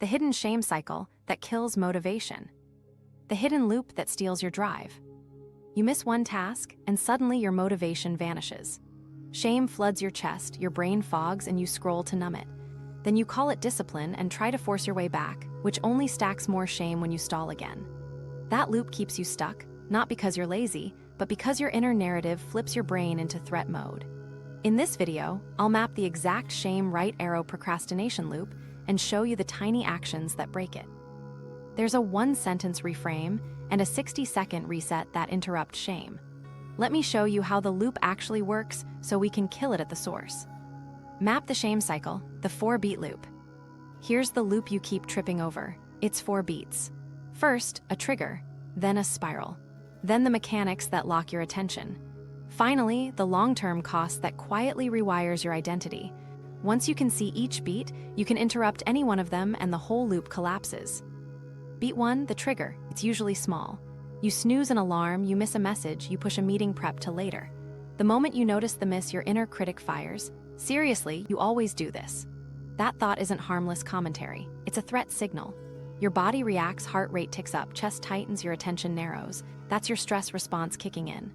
the hidden shame cycle that kills motivation, the hidden loop that steals your drive. You miss one task, and suddenly your motivation vanishes. Shame floods your chest, your brain fogs, and you scroll to numb it. Then you call it discipline and try to force your way back, which only stacks more shame when you stall again. That loop keeps you stuck, not because you're lazy, but because your inner narrative flips your brain into threat mode. In this video, I'll map the exact shame right arrow procrastination loop and show you the tiny actions that break it. There's a one-sentence reframe and a 60-second reset that interrupt shame. Let me show you how the loop actually works so we can kill it at the source. Map the shame cycle, the 4-beat loop. Here's the loop you keep tripping over. It's 4 beats. First, a trigger, then a spiral, then the mechanics that lock your attention. Finally, the long-term cost that quietly rewires your identity. Once you can see each beat, you can interrupt any one of them and the whole loop collapses. Beat 1, the trigger. It's usually small. You snooze an alarm, you miss a message, you push a meeting prep to later. The moment you notice the miss, your inner critic fires. Seriously, you always do this. That thought isn't harmless commentary. It's a threat signal. Your body reacts, heart rate ticks up, chest tightens, your attention narrows. That's your stress response kicking in.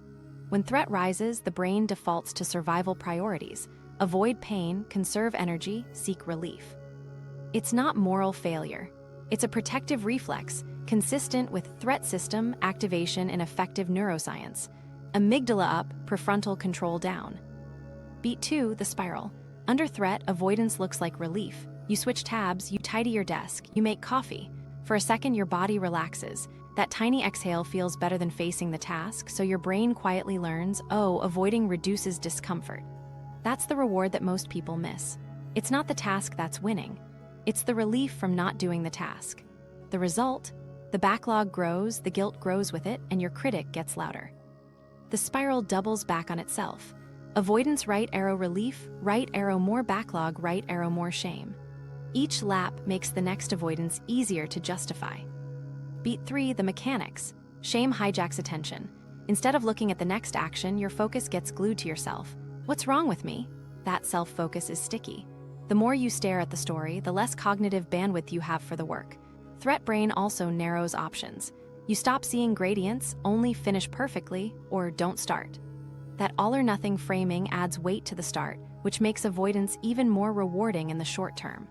When threat rises, the brain defaults to survival priorities. Avoid pain, conserve energy, seek relief. It's not moral failure. It's a protective reflex, consistent with threat system activation in effective neuroscience. Amygdala up, prefrontal control down. Beat 2, the spiral. Under threat, avoidance looks like relief. You switch tabs, you tidy your desk, you make coffee. For a second, your body relaxes. That tiny exhale feels better than facing the task, so your brain quietly learns, oh, avoiding reduces discomfort. That's the reward that most people miss. It's not the task that's winning. It's the relief from not doing the task. The result? The backlog grows, the guilt grows with it, and your critic gets louder. The spiral doubles back on itself. Avoidance, right arrow relief, right arrow more backlog, right arrow more shame. Each lap makes the next avoidance easier to justify. Beat 3, the mechanics. Shame hijacks attention. Instead of looking at the next action, your focus gets glued to yourself. What's wrong with me? That self-focus is sticky. The more you stare at the story, the less cognitive bandwidth you have for the work. Threat brain also narrows options. You stop seeing gradients, only finish perfectly, or don't start. That all-or-nothing framing adds weight to the start, which makes avoidance even more rewarding in the short term.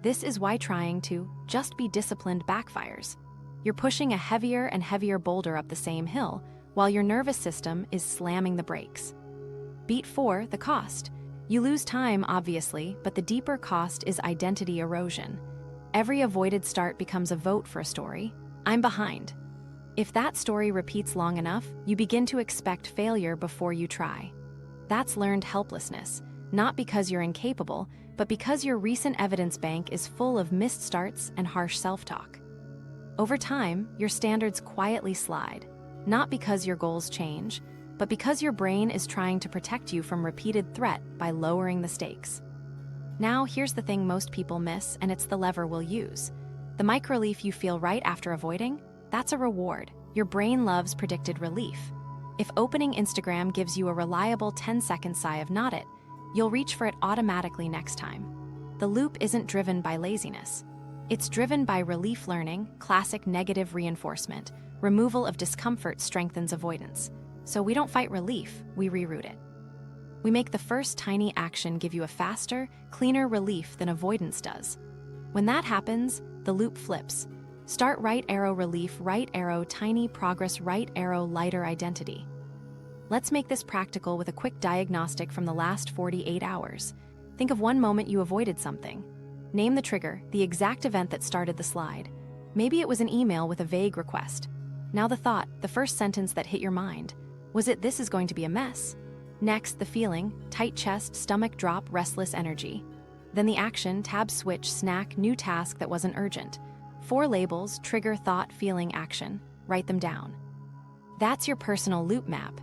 This is why trying to just be disciplined backfires. You're pushing a heavier and heavier boulder up the same hill, while your nervous system is slamming the brakes. Beat 4, the cost. You lose time, obviously, but the deeper cost is identity erosion. Every avoided start becomes a vote for a story. I'm behind. If that story repeats long enough, you begin to expect failure before you try. That's learned helplessness, not because you're incapable, but because your recent evidence bank is full of missed starts and harsh self-talk. Over time, your standards quietly slide, not because your goals change, but because your brain is trying to protect you from repeated threat by lowering the stakes. Now, here's the thing most people miss, and it's the lever we'll use. The micro-relief you feel right after avoiding, that's a reward. Your brain loves predicted relief. If opening Instagram gives you a reliable 10-second sigh of not it, you'll reach for it automatically next time. The loop isn't driven by laziness. It's driven by relief learning, classic negative reinforcement. Removal of discomfort strengthens avoidance. So we don't fight relief, we reroute it. We make the first tiny action give you a faster, cleaner relief than avoidance does. When that happens, the loop flips. Start right arrow relief, right arrow tiny progress, right arrow lighter identity. Let's make this practical with a quick diagnostic from the last 48 hours. Think of one moment you avoided something. Name the trigger, the exact event that started the slide. Maybe it was an email with a vague request. Now the thought, the first sentence that hit your mind. Was it, this is going to be a mess? Next, the feeling, tight chest, stomach drop, restless energy. Then the action, tab switch, snack, new task that wasn't urgent. 4 labels, trigger, thought, feeling, action. Write them down. That's your personal loop map.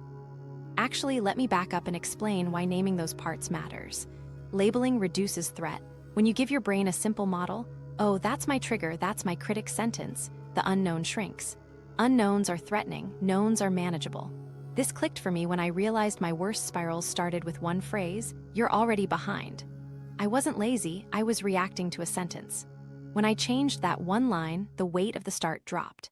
Actually, let me back up and explain why naming those parts matters. Labeling reduces threat. When you give your brain a simple model, oh, that's my trigger, that's my critic sentence, the unknown shrinks. Unknowns are threatening, knowns are manageable. This clicked for me when I realized my worst spirals started with one phrase, you're already behind. I wasn't lazy, I was reacting to a sentence. When I changed that one line, the weight of the start dropped.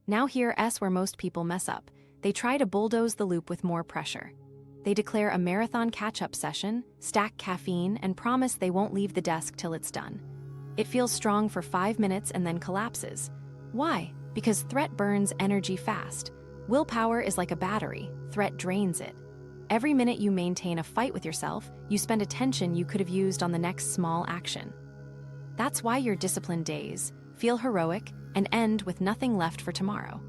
Now here's where most people mess up. They try to bulldoze the loop with more pressure. They declare a marathon catch-up session, stack caffeine, and promise they won't leave the desk till it's done. It feels strong for 5 minutes and then collapses. Why? Because threat burns energy fast. Willpower is like a battery. Threat drains it. Every minute you maintain a fight with yourself, you spend attention you could have used on the next small action. That's why your disciplined days feel heroic and end with nothing left for tomorrow.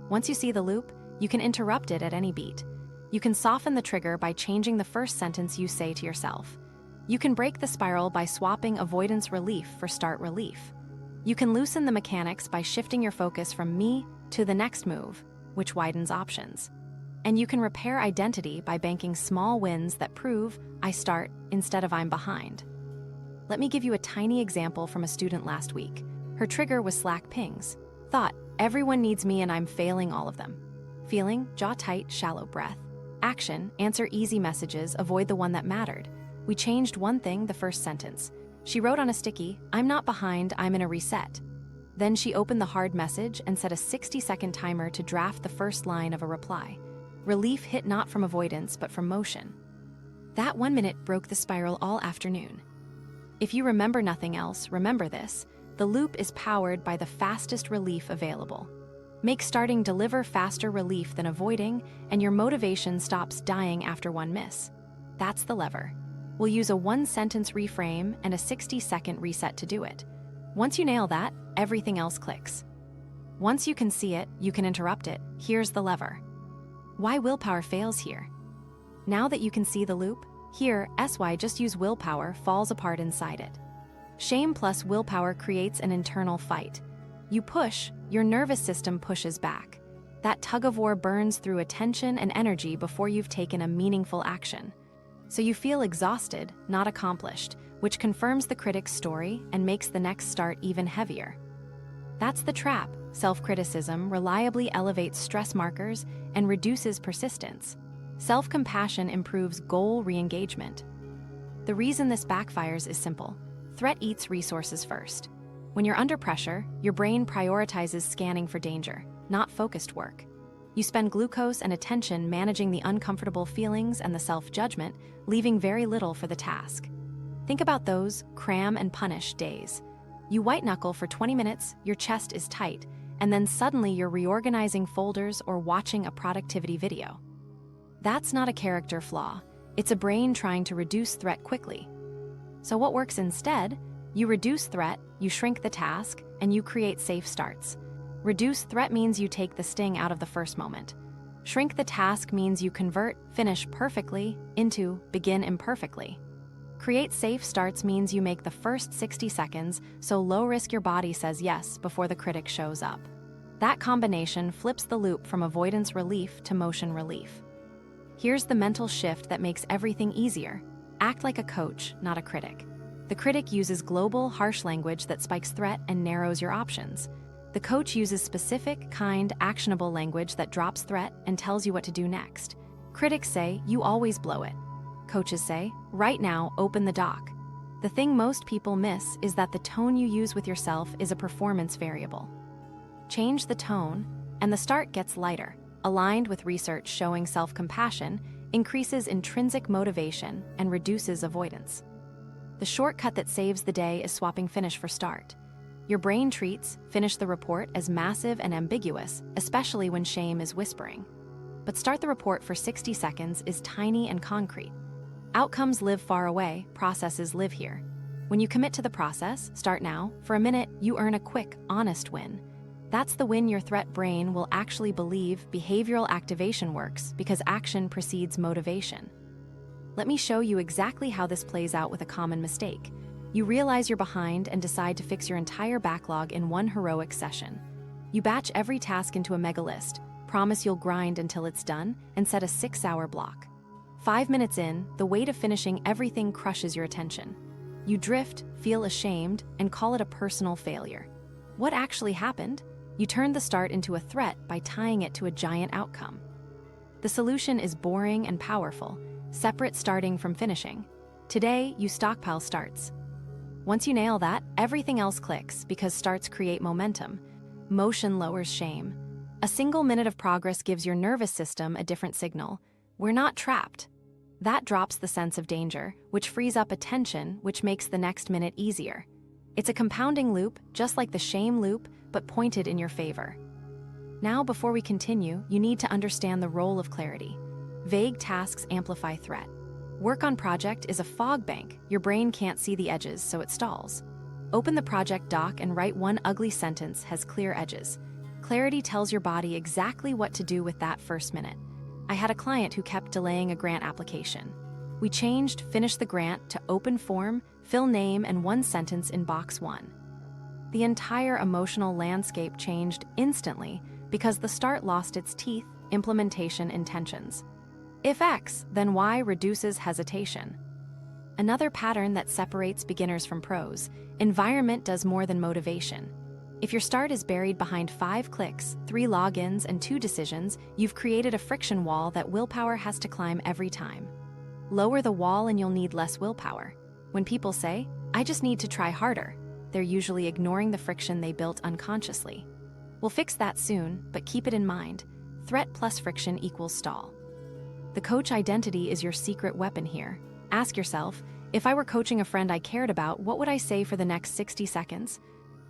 Once you see the loop, you can interrupt it at any beat. You can soften the trigger by changing the first sentence you say to yourself. You can break the spiral by swapping avoidance relief for start relief. You can loosen the mechanics by shifting your focus from me to the next move, which widens options. And you can repair identity by banking small wins that prove I start instead of I'm behind. Let me give you a tiny example from a student last week. Her trigger was Slack pings. Thought, everyone needs me and I'm failing all of them. Feeling, jaw tight, shallow breath. Action, answer easy messages, avoid the one that mattered. We changed one thing, the first sentence. She wrote on a sticky, I'm not behind, I'm in a reset. Then she opened the hard message and set a 60-second timer to draft the first line of a reply. Relief hit not from avoidance, but from motion. That 1 minute broke the spiral all afternoon. If you remember nothing else, remember this. The loop is powered by the fastest relief available. Make starting deliver faster relief than avoiding, and your motivation stops dying after one miss. That's the lever. We'll use a 1-sentence reframe and a 60-second reset to do it. Once you nail that, everything else clicks. Once you can see it, you can interrupt it. Here's the lever. Why willpower fails here. Now that you can see the loop, here, why just use willpower falls apart inside it. Shame plus willpower creates an internal fight. You push, your nervous system pushes back. That tug-of-war burns through attention and energy before you've taken a meaningful action. So you feel exhausted, not accomplished, which confirms the critic's story and makes the next start even heavier. That's the trap. Self-criticism reliably elevates stress markers and reduces persistence. Self-compassion improves goal re-engagement. The reason this backfires is simple. Threat eats resources first. When you're under pressure, your brain prioritizes scanning for danger, not focused work. You spend glucose and attention managing the uncomfortable feelings and the self-judgment, leaving very little for the task. Think about those cram and punish days. You white-knuckle for 20 minutes, your chest is tight, and then suddenly you're reorganizing folders or watching a productivity video. That's not a character flaw. It's a brain trying to reduce threat quickly. So what works instead? You reduce threat, you shrink the task, and you create safe starts. Reduce threat means you take the sting out of the first moment. Shrink the task means you convert finish perfectly into begin imperfectly. Create safe starts means you make the first 60 seconds so low risk your body says yes before the critic shows up. That combination flips the loop from avoidance relief to motion relief. Here's the mental shift that makes everything easier. Act like a coach, not a critic. The critic uses global, harsh language that spikes threat and narrows your options. The coach uses specific, kind, actionable language that drops threat and tells you what to do next. Critics say, you always blow it. Coaches say, right now, open the dock. The thing most people miss is that the tone you use with yourself is a performance variable. Change the tone, and the start gets lighter. Aligned with research showing self-compassion, increases intrinsic motivation and reduces avoidance. The shortcut that saves the day is swapping finish for start. Your brain treats finish the report as massive and ambiguous, especially when shame is whispering. But start the report for 60 seconds is tiny and concrete. Outcomes live far away, processes live here. When you commit to the process, start now, for a minute, you earn a quick, honest win. That's the win your threat brain will actually believe behavioral activation works because action precedes motivation. Let me show you exactly how this plays out with a common mistake. You realize you're behind and decide to fix your entire backlog in one heroic session. You batch every task into a mega list, promise you'll grind until it's done, and set a 6-hour block. 5 minutes in, the weight of finishing everything crushes your attention. You drift, feel ashamed, and call it a personal failure. What actually happened? You turned the start into a threat by tying it to a giant outcome. The solution is boring and powerful, separate starting from finishing. Today, you stockpile starts. Once you nail that, everything else clicks because starts create momentum. Motion lowers shame. A single minute of progress gives your nervous system a different signal. We're not trapped. That drops the sense of danger, which frees up attention, which makes the next minute easier. It's a compounding loop, just like the shame loop, but pointed in your favor. Now, before we continue, you need to understand the role of clarity. Vague tasks amplify threat. Work on project is a fog bank. Your brain can't see the edges, so it stalls. Open the project doc and write one ugly sentence has clear edges. Clarity tells your body exactly what to do with that first minute. I had a client who kept delaying a grant application. We changed finish the grant to open form, fill name, and one sentence in box 1. The entire emotional landscape changed instantly because the start lost its teeth, implementation intentions. If X, then Y reduces hesitation. Another pattern that separates beginners from pros: environment does more than motivation. If your start is buried behind 5 clicks, 3 logins, and 2 decisions, you've created a friction wall that willpower has to climb every time. Lower the wall and you'll need less willpower. When people say, "I just need to try harder," they're usually ignoring the friction they built unconsciously. We'll fix that soon, but keep it in mind. Threat plus friction equals stall. The coach identity is your secret weapon here. Ask yourself, if I were coaching a friend I cared about, what would I say for the next 60 seconds?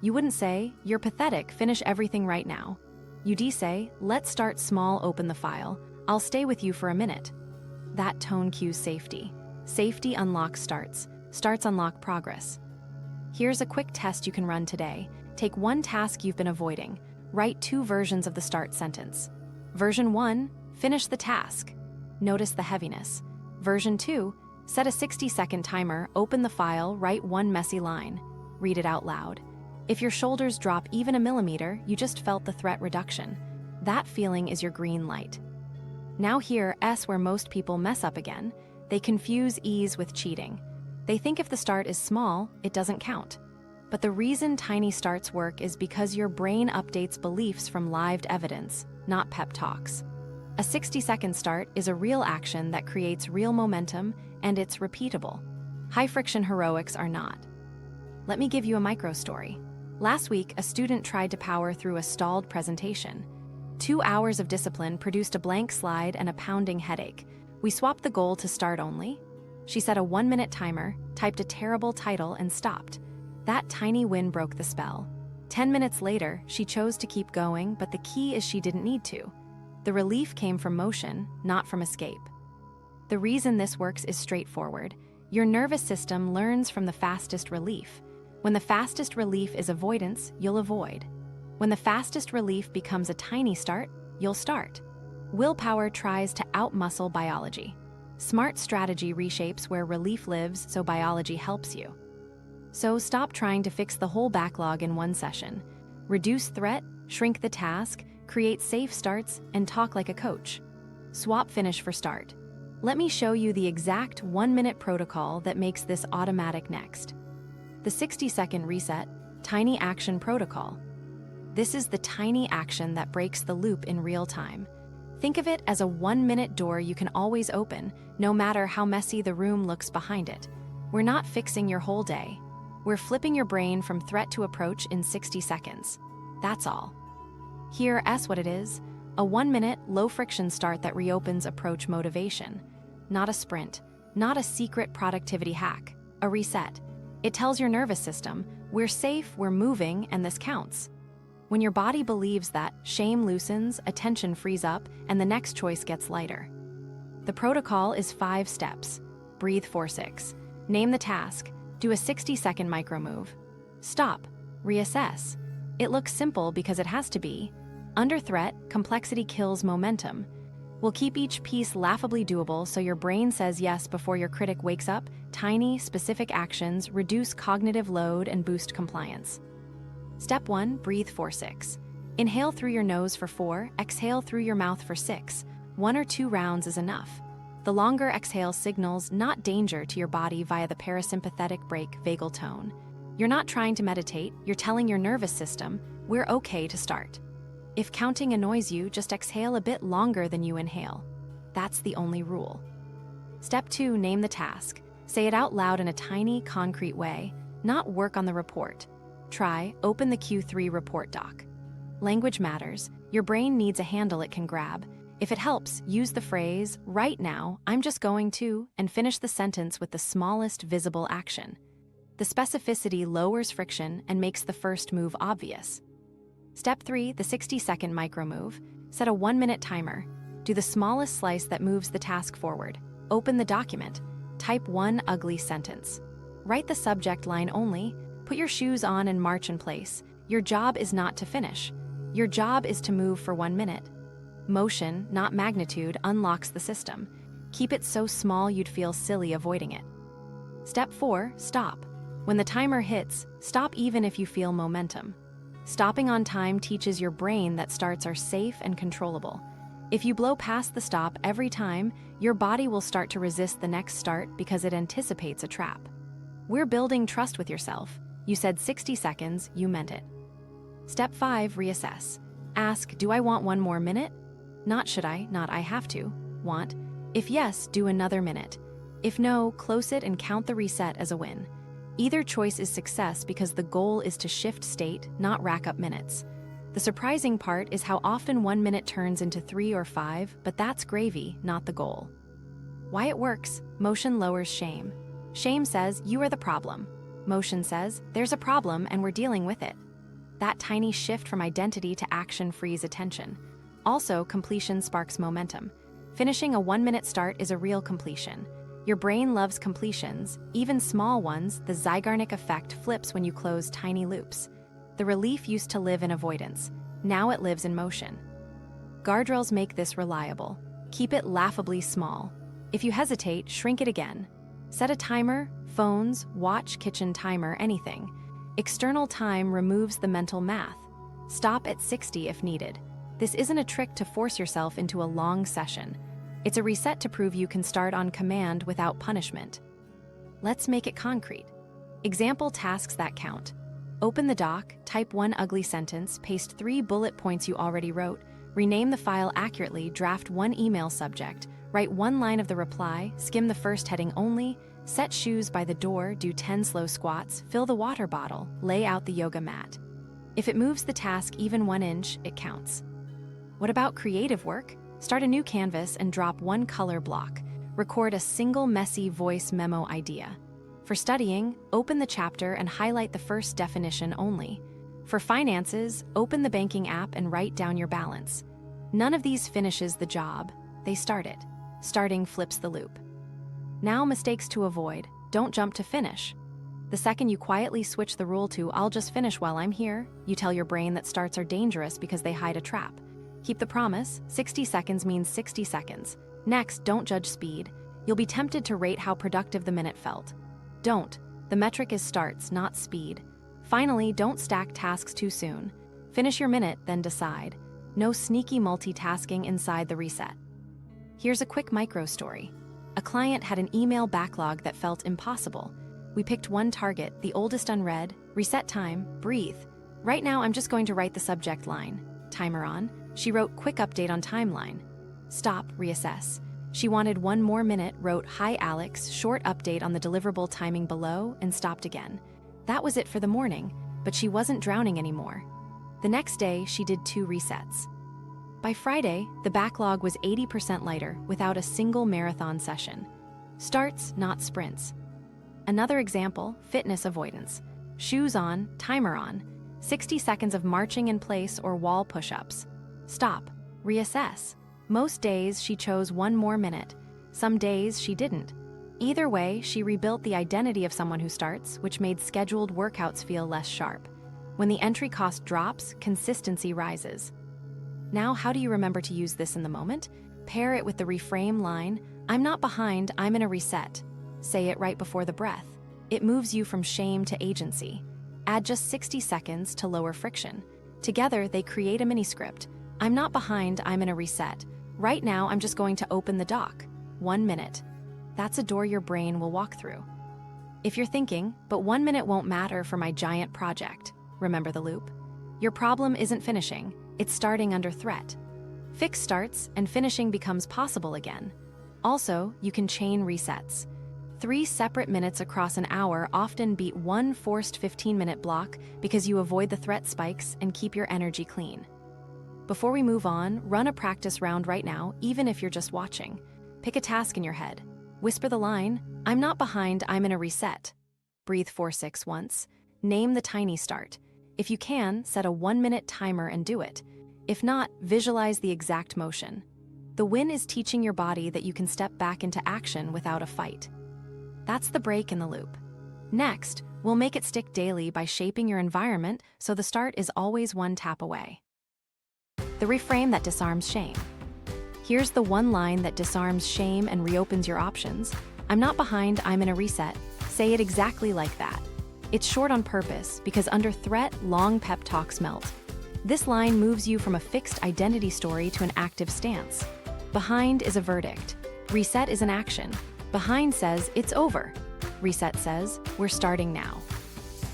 You wouldn't say, "You're pathetic, finish everything right now." You'd say, "Let's start small, open the file. I'll stay with you for a minute." That tone cues safety. Safety unlocks starts. Starts unlock progress. Here's a quick test you can run today. Take one task you've been avoiding. Write 2 versions of the start sentence. Version 1, finish the task. Notice the heaviness. Version 2, set a 60-second timer, open the file, write 1 messy line. Read it out loud. If your shoulders drop even a millimeter, you just felt the threat reduction. That feeling is your green light. Now here, where most people mess up again. They confuse ease with cheating. They think if the start is small, it doesn't count. But the reason tiny starts work is because your brain updates beliefs from lived evidence, not pep talks. A 60-second start is a real action that creates real momentum, and it's repeatable. High-friction heroics are not. Let me give you a micro story. Last week, a student tried to power through a stalled presentation. 2 hours of discipline produced a blank slide and a pounding headache. We swapped the goal to start only. She set a 1-minute timer, typed a terrible title, and stopped. That tiny win broke the spell. 10 minutes later, she chose to keep going, but the key is she didn't need to. The relief came from motion, not from escape. The reason this works is straightforward. Your nervous system learns from the fastest relief. When the fastest relief is avoidance, you'll avoid. When the fastest relief becomes a tiny start, you'll start. Willpower tries to outmuscle biology. Smart strategy reshapes where relief lives so biology helps you. So stop trying to fix the whole backlog in one session. Reduce threat, shrink the task, create safe starts, and talk like a coach. Swap finish for start. Let me show you the exact 1-minute protocol that makes this automatic next. The 60-second reset, tiny action protocol. This is the tiny action that breaks the loop in real time. Think of it as a 1-minute door you can always open, no matter how messy the room looks behind it. We're not fixing your whole day. We're flipping your brain from threat to approach in 60 seconds. That's all. Here's what it is: a 1-minute, low-friction start that reopens approach motivation. Not a sprint, not a secret productivity hack, a reset. It tells your nervous system, we're safe, we're moving, and this counts. When your body believes that, shame loosens, attention frees up, and the next choice gets lighter. The protocol is 5 steps. Breathe 4-6. Name the task. Do a 60-second micro move. Stop. Reassess. It looks simple because it has to be. Under threat, complexity kills momentum. We'll keep each piece laughably doable so your brain says yes before your critic wakes up. Tiny, specific actions reduce cognitive load and boost compliance. Step 1, breathe 4-6. Inhale through your nose for 4, exhale through your mouth for 6. 1 or 2 rounds is enough. The longer exhale signals not danger to your body via the parasympathetic brake vagal tone. You're not trying to meditate, you're telling your nervous system, we're okay to start. If counting annoys you, just exhale a bit longer than you inhale. That's the only rule. Step 2, name the task. Say it out loud in a tiny, concrete way. not work on the report. Try open the Q3 report doc. Language matters. Your brain needs a handle it can grab. If it helps, use the phrase, right now, I'm just going to, and finish the sentence with the smallest visible action. The specificity lowers friction and makes the first move obvious. Step 3, the 60-second micro-move. Set a 1-minute timer. Do the smallest slice that moves the task forward. Open the document. Type one ugly sentence. Write the subject line only. Put your shoes on and march in place. Your job is not to finish. Your job is to move for 1 minute. Motion, not magnitude, unlocks the system. Keep it so small you'd feel silly avoiding it. Step 4, stop. When the timer hits, stop even if you feel momentum. Stopping on time teaches your brain that starts are safe and controllable. If you blow past the stop every time, your body will start to resist the next start because it anticipates a trap. We're building trust with yourself. You said 60 seconds, you meant it. Step 5, reassess. Ask, do I want 1 more minute? Not should I, not I have to. Want? If yes, do another minute. If no, close it and count the reset as a win. Either choice is success because the goal is to shift state, not rack up minutes. The surprising part is how often 1 minute turns into 3 or 5, but that's gravy, not the goal. Why it works? Motion lowers shame. Shame says, you are the problem. Motion says, there's a problem and we're dealing with it. That tiny shift from identity to action frees attention. Also, completion sparks momentum. Finishing a 1-minute start is a real completion. Your brain loves completions, even small ones. The Zeigarnik effect flips when you close tiny loops. The relief used to live in avoidance. Now it lives in motion. Guardrails make this reliable. Keep it laughably small. If you hesitate, shrink it again. Set a timer, phones, watch, kitchen timer, anything. External time removes the mental math. Stop at 60 if needed. This isn't a trick to force yourself into a long session. It's a reset to prove you can start on command without punishment. Let's make it concrete. Example tasks that count. Open the doc, type 1 ugly sentence, paste 3 bullet points you already wrote, rename the file accurately, draft 1 email subject, write 1 line of the reply, skim the first heading only, set shoes by the door, do 10 slow squats, fill the water bottle, lay out the yoga mat. If it moves the task even 1 inch, it counts. What about creative work? Start a new canvas and drop 1 color block. Record a single messy voice memo idea. For studying, open the chapter and highlight the first definition only. For finances, open the banking app and write down your balance. None of these finishes the job, they start it. Starting flips the loop. Now, mistakes to avoid. Don't jump to finish. The second you quietly switch the rule to "I'll just finish while I'm here," you tell your brain that starts are dangerous because they hide a trap. Keep the promise. 60 seconds means 60 seconds. Next, don't judge speed. You'll be tempted to rate how productive the minute felt. Don't. The metric is starts, not speed. Finally, don't stack tasks too soon. Finish your minute, then decide. No sneaky multitasking inside the reset. Here's a quick micro story. A client had an email backlog that felt impossible. We picked 1 target, the oldest unread, reset time, breathe. Right now, I'm just going to write the subject line. Timer on. She wrote quick update on timeline. Stop, reassess. She wanted 1 more minute, wrote hi Alex, short update on the deliverable timing below, and stopped again. That was it for the morning, but she wasn't drowning anymore. The next day, she did 2 resets. By Friday, the backlog was 80% lighter without a single marathon session. Starts, not sprints. Another example, fitness avoidance. Shoes on, timer on. 60 seconds of marching in place or wall push-ups. Stop. Reassess. Most days, she chose 1 more minute. Some days, she didn't. Either way, she rebuilt the identity of someone who starts, which made scheduled workouts feel less sharp. When the entry cost drops, consistency rises. Now, how do you remember to use this in the moment? Pair it with the reframe line, I'm not behind, I'm in a reset. Say it right before the breath. It moves you from shame to agency. Add just 60 seconds to lower friction. Together, they create a mini-script. I'm not behind, I'm in a reset. Right now, I'm just going to open the doc. 1 minute. That's a door your brain will walk through. If you're thinking, but 1 minute won't matter for my giant project, remember the loop? Your problem isn't finishing, it's starting under threat. Fix starts, and finishing becomes possible again. Also, you can chain resets. 3 separate minutes across an hour often beat one forced 15-minute block because you avoid the threat spikes and keep your energy clean. Before we move on, run a practice round right now, even if you're just watching. Pick a task in your head. Whisper the line, "I'm not behind, I'm in a reset." Breathe 4-6 once. Name the tiny start. If you can, set a 1-minute timer and do it. If not, visualize the exact motion. The win is teaching your body that you can step back into action without a fight. That's the break in the loop. Next, we'll make it stick daily by shaping your environment so the start is always one tap away. The reframe that disarms shame. Here's the one line that disarms shame and reopens your options. "I'm not behind, I'm in a reset." Say it exactly like that. It's short on purpose because under threat, long pep talks melt. This line moves you from a fixed identity story to an active stance. Behind is a verdict. Reset is an action. Behind says, "It's over." Reset says, "We're starting now."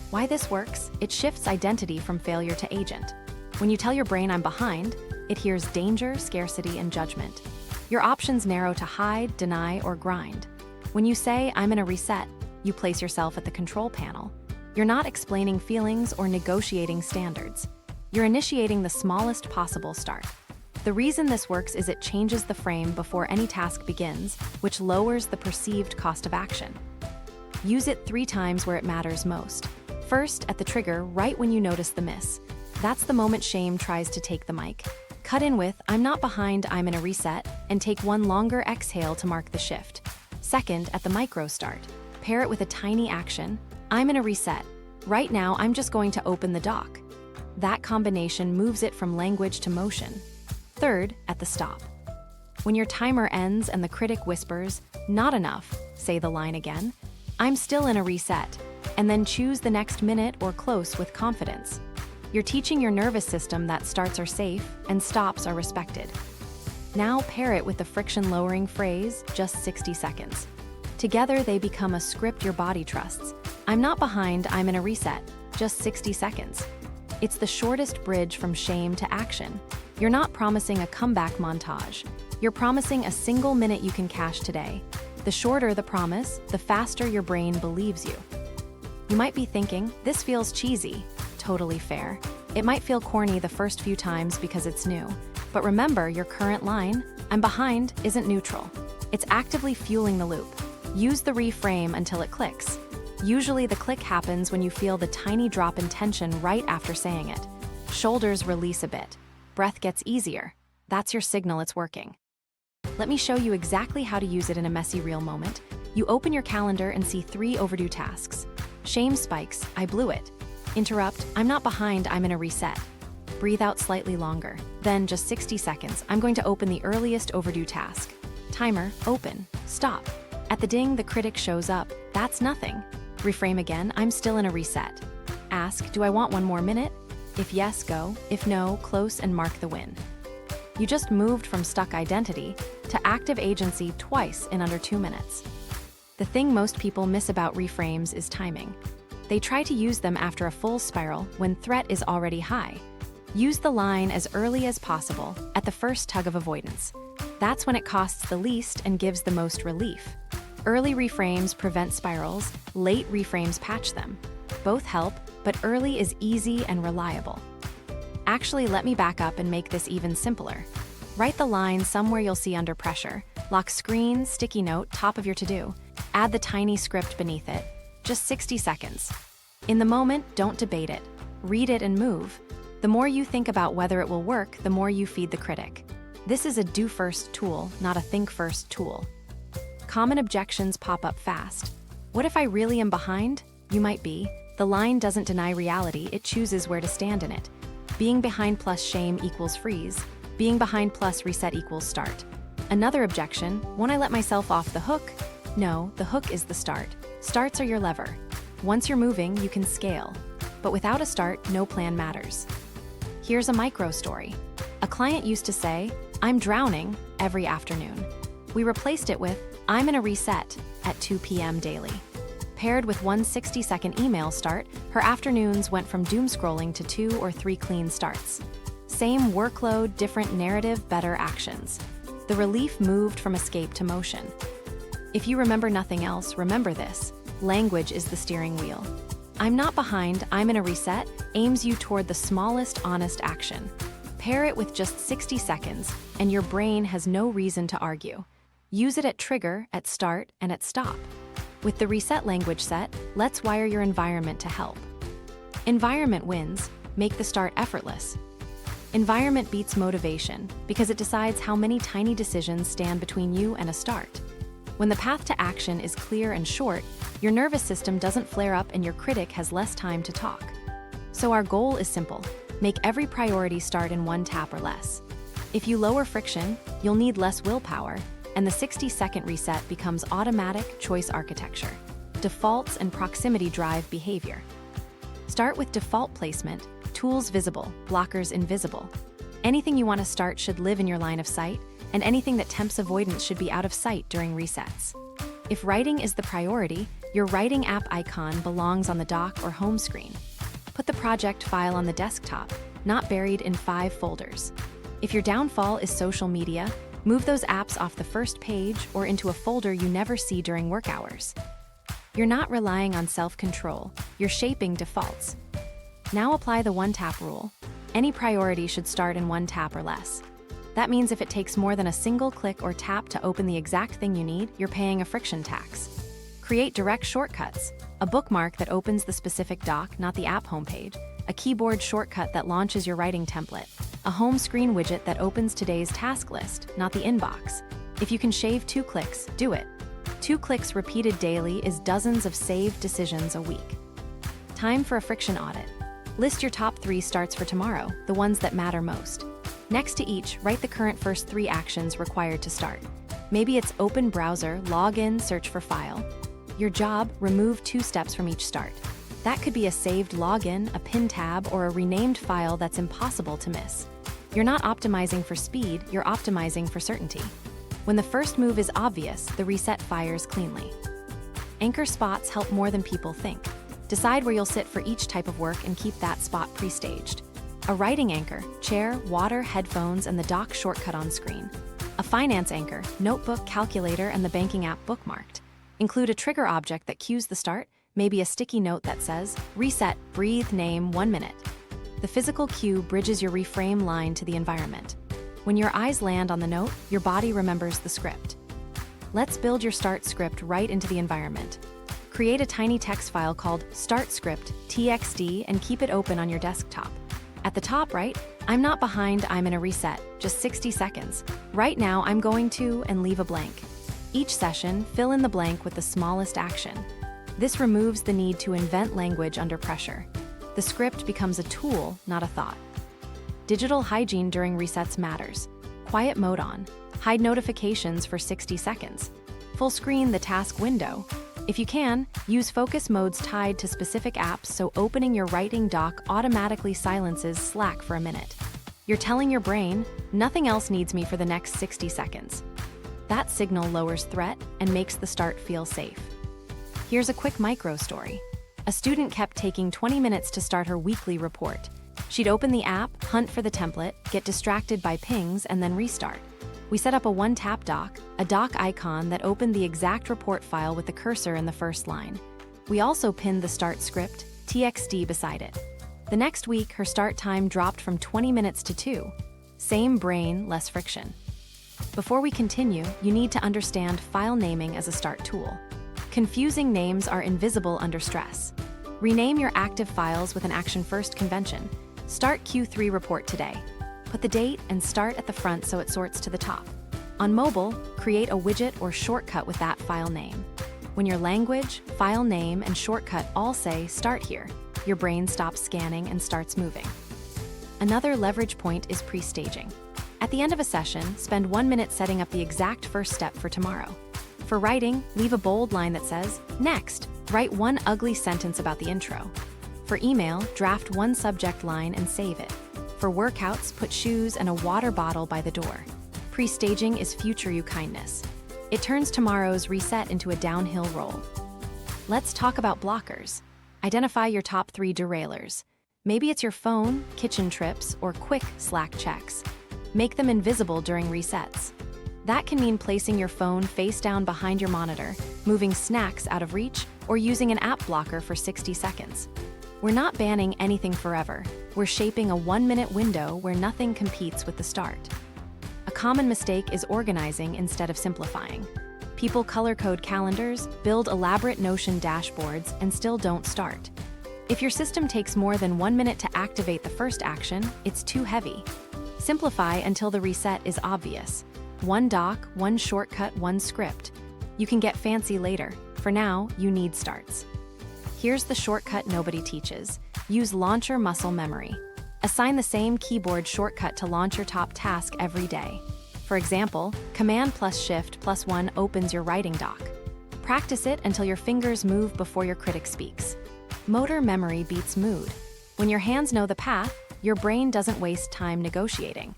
Why this works? It shifts identity from failure to agent. When you tell your brain "I'm behind," it hears danger, scarcity, and judgment. Your options narrow to hide, deny, or grind. When you say "I'm in a reset," you place yourself at the control panel. You're not explaining feelings or negotiating standards. You're initiating the smallest possible start. The reason this works is it changes the frame before any task begins, which lowers the perceived cost of action. Use it 3 times where it matters most. First, at the trigger, right when you notice the miss. That's the moment shame tries to take the mic. Cut in with "I'm not behind, I'm in a reset," and take one longer exhale to mark the shift. Second, at the micro start. Pair it with a tiny action. "I'm in a reset. Right now, I'm just going to open the dock." That combination moves it from language to motion. Third, at the stop. When your timer ends and the critic whispers, "Not enough," say the line again. "I'm still in a reset," and then choose the next minute or close with confidence. You're teaching your nervous system that starts are safe and stops are respected. Now pair it with the friction-lowering phrase, "just 60 seconds." Together they become a script your body trusts. "I'm not behind, I'm in a reset. Just 60 seconds." It's the shortest bridge from shame to action. You're not promising a comeback montage. You're promising a single minute you can cash today. The shorter the promise, the faster your brain believes you. You might be thinking, "This feels cheesy." Totally fair. It might feel corny the first few times because it's new. But remember, your current line, "I'm behind," isn't neutral. It's actively fueling the loop. Use the reframe until it clicks. Usually the click happens when you feel the tiny drop in tension right after saying it. Shoulders release a bit. Breath gets easier. That's your signal it's working. Let me show you exactly how to use it in a messy real moment. You open your calendar and see 3 overdue tasks. Shame spikes, "I blew it." Interrupt, "I'm not behind, I'm in a reset." Breathe out slightly longer. Then, just 60 seconds, "I'm going to open the earliest overdue task." Timer, open, stop. At the ding, the critic shows up. "That's nothing." Reframe again, "I'm still in a reset." Ask, "Do I want one more minute?" If yes, go. If no, close and mark the win. You just moved from stuck identity to active agency twice in under 2 minutes. The thing most people miss about reframes is timing. They try to use them after a full spiral when threat is already high. Use the line as early as possible, at the first tug of avoidance. That's when it costs the least and gives the most relief. Early reframes prevent spirals, late reframes patch them. Both help, but early is easy and reliable. Actually, let me back up and make this even simpler. Write the line somewhere you'll see under pressure. Lock screen, sticky note, top of your to-do. Add the tiny script beneath it. Just 60 seconds. In the moment, don't debate it. Read it and move. The more you think about whether it will work, the more you feed the critic. This is a do-first tool, not a think-first tool. Common objections pop up fast. "What if I really am behind?" You might be. The line doesn't deny reality, it chooses where to stand in it. Being behind plus shame equals freeze. Being behind plus reset equals start. Another objection, "Won't I let myself off the hook?" No, the hook is the start. Starts are your lever. Once you're moving, you can scale. But without a start, no plan matters. Here's a micro story. A client used to say, "I'm drowning," every afternoon. We replaced it with, "I'm in a reset," at 2 p.m. daily. Paired with one 60-second email start, her afternoons went from doom scrolling to 2 or 3 clean starts. Same workload, different narrative, better actions. The relief moved from escape to motion. If you remember nothing else, remember this: language is the steering wheel. "I'm not behind, I'm in a reset" aims you toward the smallest honest action. Pair it with just 60 seconds, and your brain has no reason to argue. Use it at trigger, at start, and at stop. With the reset language set, let's wire your environment to help. Environment wins. Make the start effortless. Environment beats motivation because it decides how many tiny decisions stand between you and a start. When the path to action is clear and short, your nervous system doesn't flare up and your critic has less time to talk. So our goal is simple: make every priority start in one tap or less. If you lower friction, you'll need less willpower, and the 60-second reset becomes automatic choice architecture. Defaults and proximity drive behavior. Start with default placement: tools visible, blockers invisible. Anything you want to start should live in your line of sight, and anything that tempts avoidance should be out of sight during resets. If writing is the priority, your writing app icon belongs on the dock or home screen. Put the project file on the desktop, not buried in 5 folders. If your downfall is social media, move those apps off the first page or into a folder you never see during work hours. You're not relying on self-control, you're shaping defaults. Now apply the one-tap rule. Any priority should start in one tap or less. That means if it takes more than a single click or tap to open the exact thing you need, you're paying a friction tax. Create direct shortcuts: a bookmark that opens the specific doc, not the app homepage, a keyboard shortcut that launches your writing template, a home screen widget that opens today's task list, not the inbox. If you can shave 2 clicks, do it. 2 clicks repeated daily is dozens of saved decisions a week. Time for a friction audit. List your top 3 starts for tomorrow, the ones that matter most. Next to each, write the current first 3 actions required to start. Maybe it's open browser, log in, search for file. Your job: remove 2 steps from each start. That could be a saved login, a pin tab, or a renamed file that's impossible to miss. You're not optimizing for speed, you're optimizing for certainty. When the first move is obvious, the reset fires cleanly. Anchor spots help more than people think. Decide where you'll sit for each type of work and keep that spot pre-staged. A writing anchor: chair, water, headphones, and the doc shortcut on screen. A finance anchor: notebook, calculator, and the banking app bookmarked. Include a trigger object that cues the start, maybe a sticky note that says, "Reset, breathe, name, 1 minute." The physical cue bridges your reframe line to the environment. When your eyes land on the note, your body remembers the script. Let's build your start script right into the environment. Create a tiny text file called Start Script TXT and keep it open on your desktop. At the top, write, "I'm not behind, I'm in a reset, just 60 seconds. Right now, I'm going to," and leave a blank. Each session, fill in the blank with the smallest action. This removes the need to invent language under pressure. The script becomes a tool, not a thought. Digital hygiene during resets matters. Quiet mode on. Hide notifications for 60 seconds. Full screen the task window. If you can, use focus modes tied to specific apps so opening your writing doc automatically silences Slack for a minute. You're telling your brain, nothing else needs me for the next 60 seconds. That signal lowers threat and makes the start feel safe. Here's a quick micro story. A student kept taking 20 minutes to start her weekly report. She'd open the app, hunt for the template, get distracted by pings, and then restart. We set up a one-tap doc, a doc icon that opened the exact report file with the cursor in the first line. We also pinned the start script, TXT, beside it. The next week, her start time dropped from 20 minutes to 2. Same brain, less friction. Before we continue, you need to understand file naming as a start tool. Confusing names are invisible under stress. Rename your active files with an action-first convention. Start Q3 report today. Put the date and start at the front so it sorts to the top. On mobile, create a widget or shortcut with that file name. When your language, file name, and shortcut all say "Start here," your brain stops scanning and starts moving. Another leverage point is pre-staging. At the end of a session, spend 1 minute setting up the exact first step for tomorrow. For writing, leave a bold line that says, "Next." Write 1 ugly sentence about the intro. For email, draft 1 subject line and save it. For workouts, put shoes and a water bottle by the door. Pre-staging is future you kindness. It turns tomorrow's reset into a downhill roll. Let's talk about blockers. Identify your top 3 derailers. Maybe it's your phone, kitchen trips, or quick Slack checks. Make them invisible during resets. That can mean placing your phone face down behind your monitor, moving snacks out of reach, or using an app blocker for 60 seconds. We're not banning anything forever. We're shaping a 1-minute window where nothing competes with the start. A common mistake is organizing instead of simplifying. People color-code calendars, build elaborate Notion dashboards, and still don't start. If your system takes more than 1 minute to activate the first action, it's too heavy. Simplify until the reset is obvious. One doc, one shortcut, one script. You can get fancy later. For now, you need starts. Here's the shortcut nobody teaches. Use launcher muscle memory. Assign the same keyboard shortcut to launch your top task every day. For example, Command plus Shift plus 1 opens your writing doc. Practice it until your fingers move before your critic speaks. Motor memory beats mood. When your hands know the path, your brain doesn't waste time negotiating.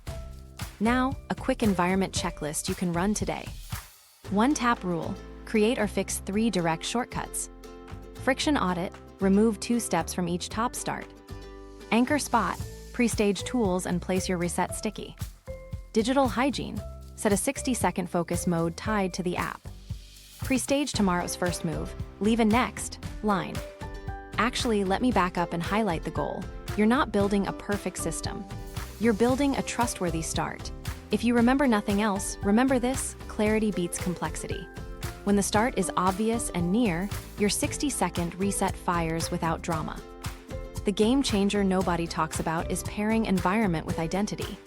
Now, a quick environment checklist you can run today. One-tap rule. Create or fix 3 direct shortcuts. Friction audit. Remove 2 steps from each top start. Anchor spot. Pre-stage tools and place your reset sticky. Digital hygiene. Set a 60-second focus mode tied to the app. Pre-stage tomorrow's first move. Leave a next line. Actually, let me back up and highlight the goal. You're not building a perfect system. You're building a trustworthy start. If you remember nothing else, remember this: clarity beats complexity. When the start is obvious and near, your 60-second reset fires without drama. The game changer nobody talks about is pairing environment with identity.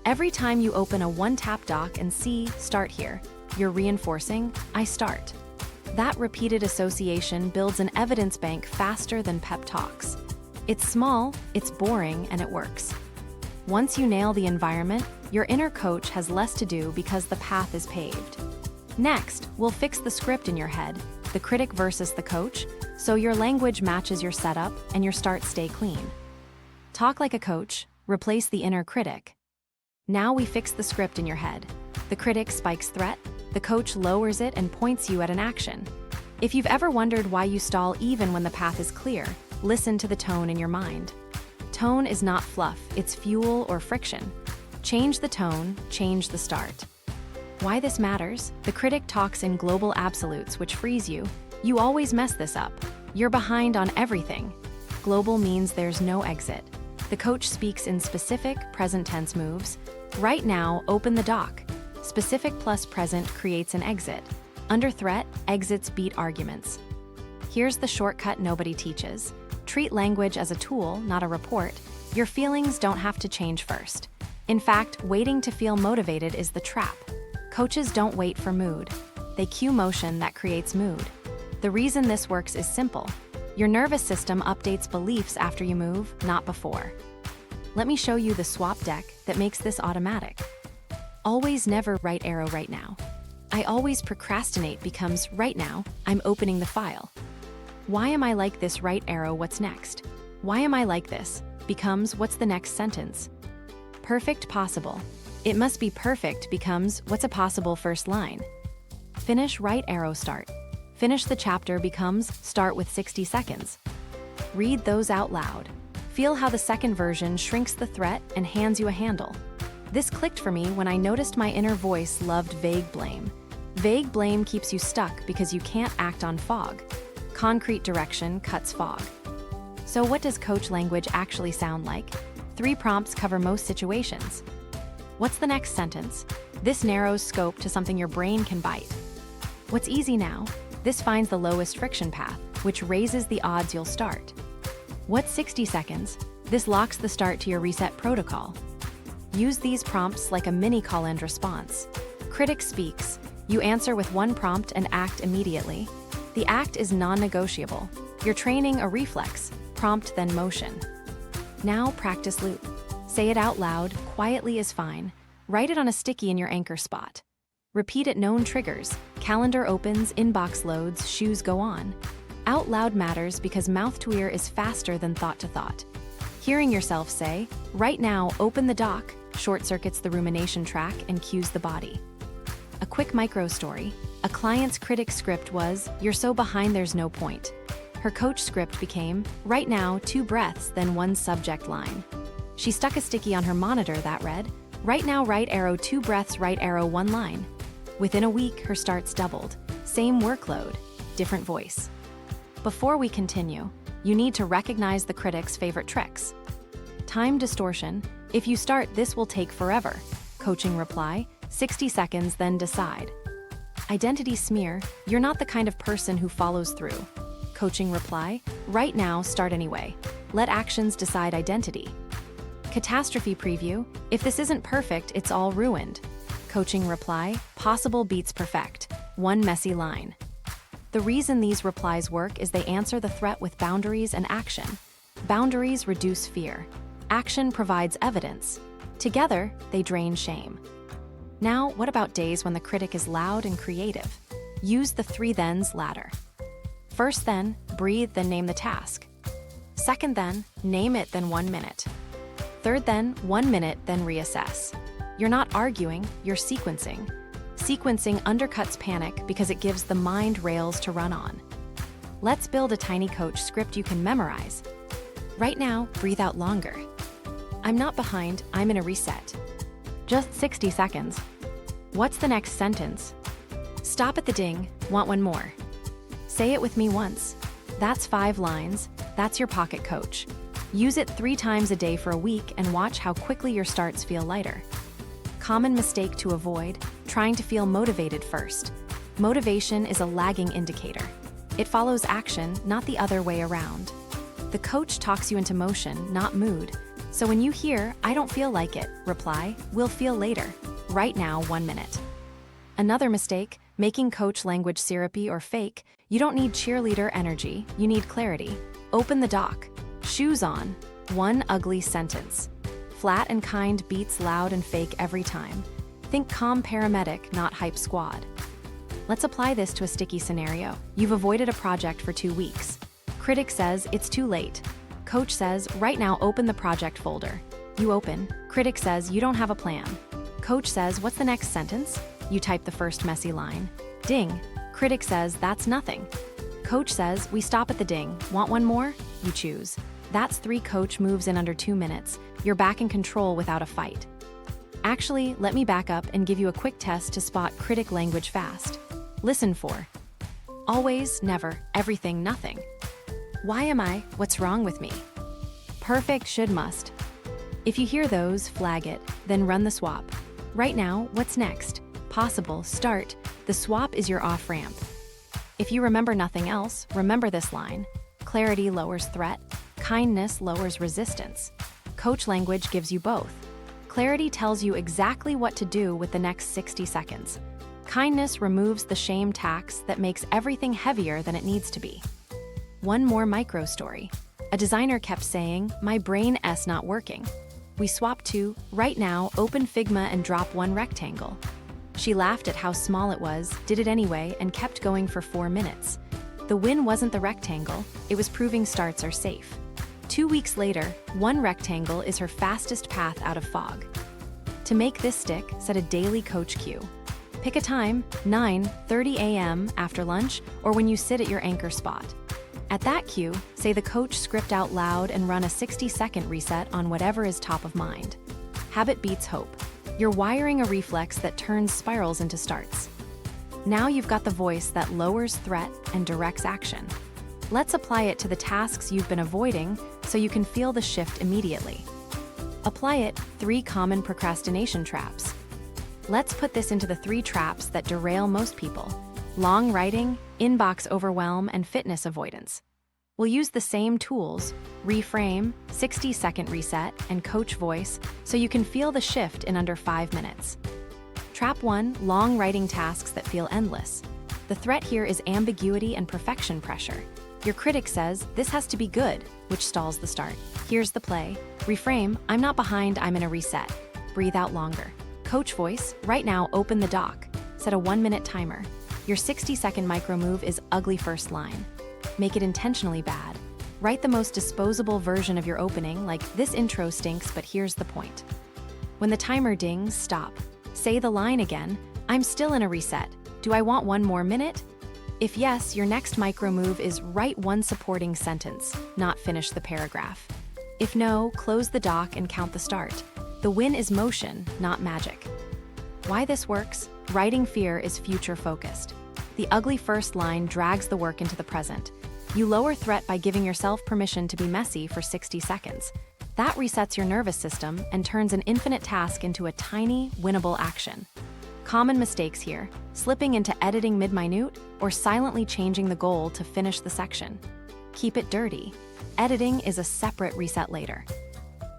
Every time you open a one-tap doc and see "Start here," you're reinforcing "I start." That repeated association builds an evidence bank faster than pep talks. It's small, it's boring, and it works. Once you nail the environment, your inner coach has less to do because the path is paved. Next, we'll fix the script in your head, the critic versus the coach, so your language matches your setup and your starts stay clean. Talk like a coach, replace the inner critic. Now we fix the script in your head. The critic spikes threat, the coach lowers it and points you at an action. If you've ever wondered why you stall even when the path is clear, listen to the tone in your mind. Tone is not fluff, it's fuel or friction. Change the tone, change the start. Why this matters? The critic talks in global absolutes, which frees you. You always mess this up. You're behind on everything. Global means there's no exit. The coach speaks in specific, present tense moves. Right now, open the doc. Specific plus present creates an exit. Under threat, exits beat arguments. Here's the shortcut nobody teaches. Treat language as a tool, not a report. Your feelings don't have to change first. In fact, waiting to feel motivated is the trap. Coaches don't wait for mood. They cue motion that creates mood. The reason this works is simple. Your nervous system updates beliefs after you move, not before. Let me show you the swap deck that makes this automatic. Always never right arrow right now. I always procrastinate becomes right now, I'm opening the file. Why am I like this right arrow what's next? Why am I like this becomes what's the next sentence? Perfect possible. It must be perfect becomes what's a possible first line. Finish right arrow start. Finish the chapter becomes start with 60 seconds. Read those out loud. Feel how the second version shrinks the threat and hands you a handle. This clicked for me when I noticed my inner voice loved vague blame. Vague blame keeps you stuck because you can't act on fog. Concrete direction cuts fog. So what does coach language actually sound like? 3 prompts cover most situations. What's the next sentence? This narrows scope to something your brain can bite. What's easy now? This finds the lowest friction path, which raises the odds you'll start. What's 60 seconds? This locks the start to your reset protocol. Use these prompts like a mini call-and response. Critic speaks. You answer with 1 prompt and act immediately. The act is non-negotiable. You're training a reflex, prompt then motion. Now practice loop. Say it out loud, quietly is fine. Write it on a sticky in your anchor spot. Repeat at known triggers. Calendar opens, inbox loads, shoes go on. Out loud matters because mouth to ear is faster than thought to thought. Hearing yourself say, right now, open the doc, short-circuits the rumination track and cues the body. A quick micro story. A client's critic script was, you're so behind there's no point. Her coach script became, right now, 2 breaths, then 1 subject line. She stuck a sticky on her monitor that read, right now, right arrow, 2 breaths, right arrow, 1 line. Within a week, her starts doubled. Same workload, different voice. Before we continue, you need to recognize the critic's favorite tricks. Time distortion. If you start, this will take forever. Coaching reply, 60 seconds, then decide. Identity smear. You're not the kind of person who follows through. Coaching reply, right now, start anyway. Let actions decide identity. Catastrophe preview. If this isn't perfect, it's all ruined. Coaching reply, possible beats perfect. One messy line. The reason these replies work is they answer the threat with boundaries and action. Boundaries reduce fear. Action provides evidence. Together, they drain shame. Now, what about days when the critic is loud and creative? Use the 3 thens ladder. First then, breathe, then name the task. Second then, name it, then 1 minute. Third then, 1 minute, then reassess. You're not arguing, you're sequencing. Sequencing undercuts panic because it gives the mind rails to run on. Let's build a tiny coach script you can memorize. Right now, breathe out longer. I'm not behind, I'm in a reset. Just 60 seconds. What's the next sentence? Stop at the ding, want one more. Say it with me once. That's 5 lines, that's your pocket coach. Use it 3 times a day for a week and watch how quickly your starts feel lighter. Common mistake to avoid, trying to feel motivated first. Motivation is a lagging indicator. It follows action, not the other way around. The coach talks you into motion, not mood. So when you hear, I don't feel like it, reply, we'll feel later. Right now, 1 minute. Another mistake, making coach language syrupy or fake. You don't need cheerleader energy, you need clarity. Open the doc. Shoes on. 1 ugly sentence. Flat and kind beats loud and fake every time. Think calm paramedic, not hype squad. Let's apply this to a sticky scenario. You've avoided a project for 2 weeks. Critic says it's too late. Coach says, right now, open the project folder. You open. Critic says, you don't have a plan. Coach says, what's the next sentence? You type the first messy line. Ding. Critic says, that's nothing. Coach says, we stop at the ding. Want one more? You choose. That's 3 coach moves in under 2 minutes. You're back in control without a fight. Actually, let me back up and give you a quick test to spot critic language fast. Listen for. Always, never, everything, nothing. Why am I? What's wrong with me? Perfect, should, must. If you hear those, flag it, then run the swap. Right now, what's next? Possible, start. The swap is your off-ramp. If you remember nothing else, remember this line. Clarity lowers threat. Kindness lowers resistance. Coach language gives you both. Clarity tells you exactly what to do with the next 60 seconds. Kindness removes the shame tax that makes everything heavier than it needs to be. One more micro story. A designer kept saying, my brain is not working. We swapped to, right now, open Figma and drop 1 rectangle. She laughed at how small it was, did it anyway, and kept going for 4 minutes. The win wasn't the rectangle, it was proving starts are safe. 2 weeks later, 1 rectangle is her fastest path out of fog. To make this stick, set a daily coach cue. Pick a time, 9:30 a.m. after lunch, or when you sit at your anchor spot. At that cue, say the coach script out loud and run a 60-second reset on whatever is top of mind. Habit beats hope. You're wiring a reflex that turns spirals into starts. Now you've got the voice that lowers threat and directs action. Let's apply it to the tasks you've been avoiding so you can feel the shift immediately. Apply it, 3 common procrastination traps. Let's put this into the 3 traps that derail most people. Long writing, inbox overwhelm, and fitness avoidance. We'll use the same tools, reframe, 60-second reset, and coach voice, so you can feel the shift in under 5 minutes. Trap 1, long writing tasks that feel endless. The threat here is ambiguity and perfection pressure. Your critic says, this has to be good, which stalls the start. Here's the play. Reframe, I'm not behind, I'm in a reset. Breathe out longer. Coach voice, right now, open the doc. Set a 1-minute timer. Your 60-second micro move is ugly first line. Make it intentionally bad. Write the most disposable version of your opening, like, this intro stinks, but here's the point. When the timer dings, stop. Say the line again, I'm still in a reset. Do I want 1 more minute? If yes, your next micro move is write 1 supporting sentence, not finish the paragraph. If no, close the doc and count the start. The win is motion, not magic. Why this works? Writing fear is future-focused. The ugly first line drags the work into the present. You lower threat by giving yourself permission to be messy for 60 seconds. That resets your nervous system and turns an infinite task into a tiny, winnable action. Common mistakes here: slipping into editing mid-minute or silently changing the goal to finish the section. Keep it dirty. Editing is a separate reset later.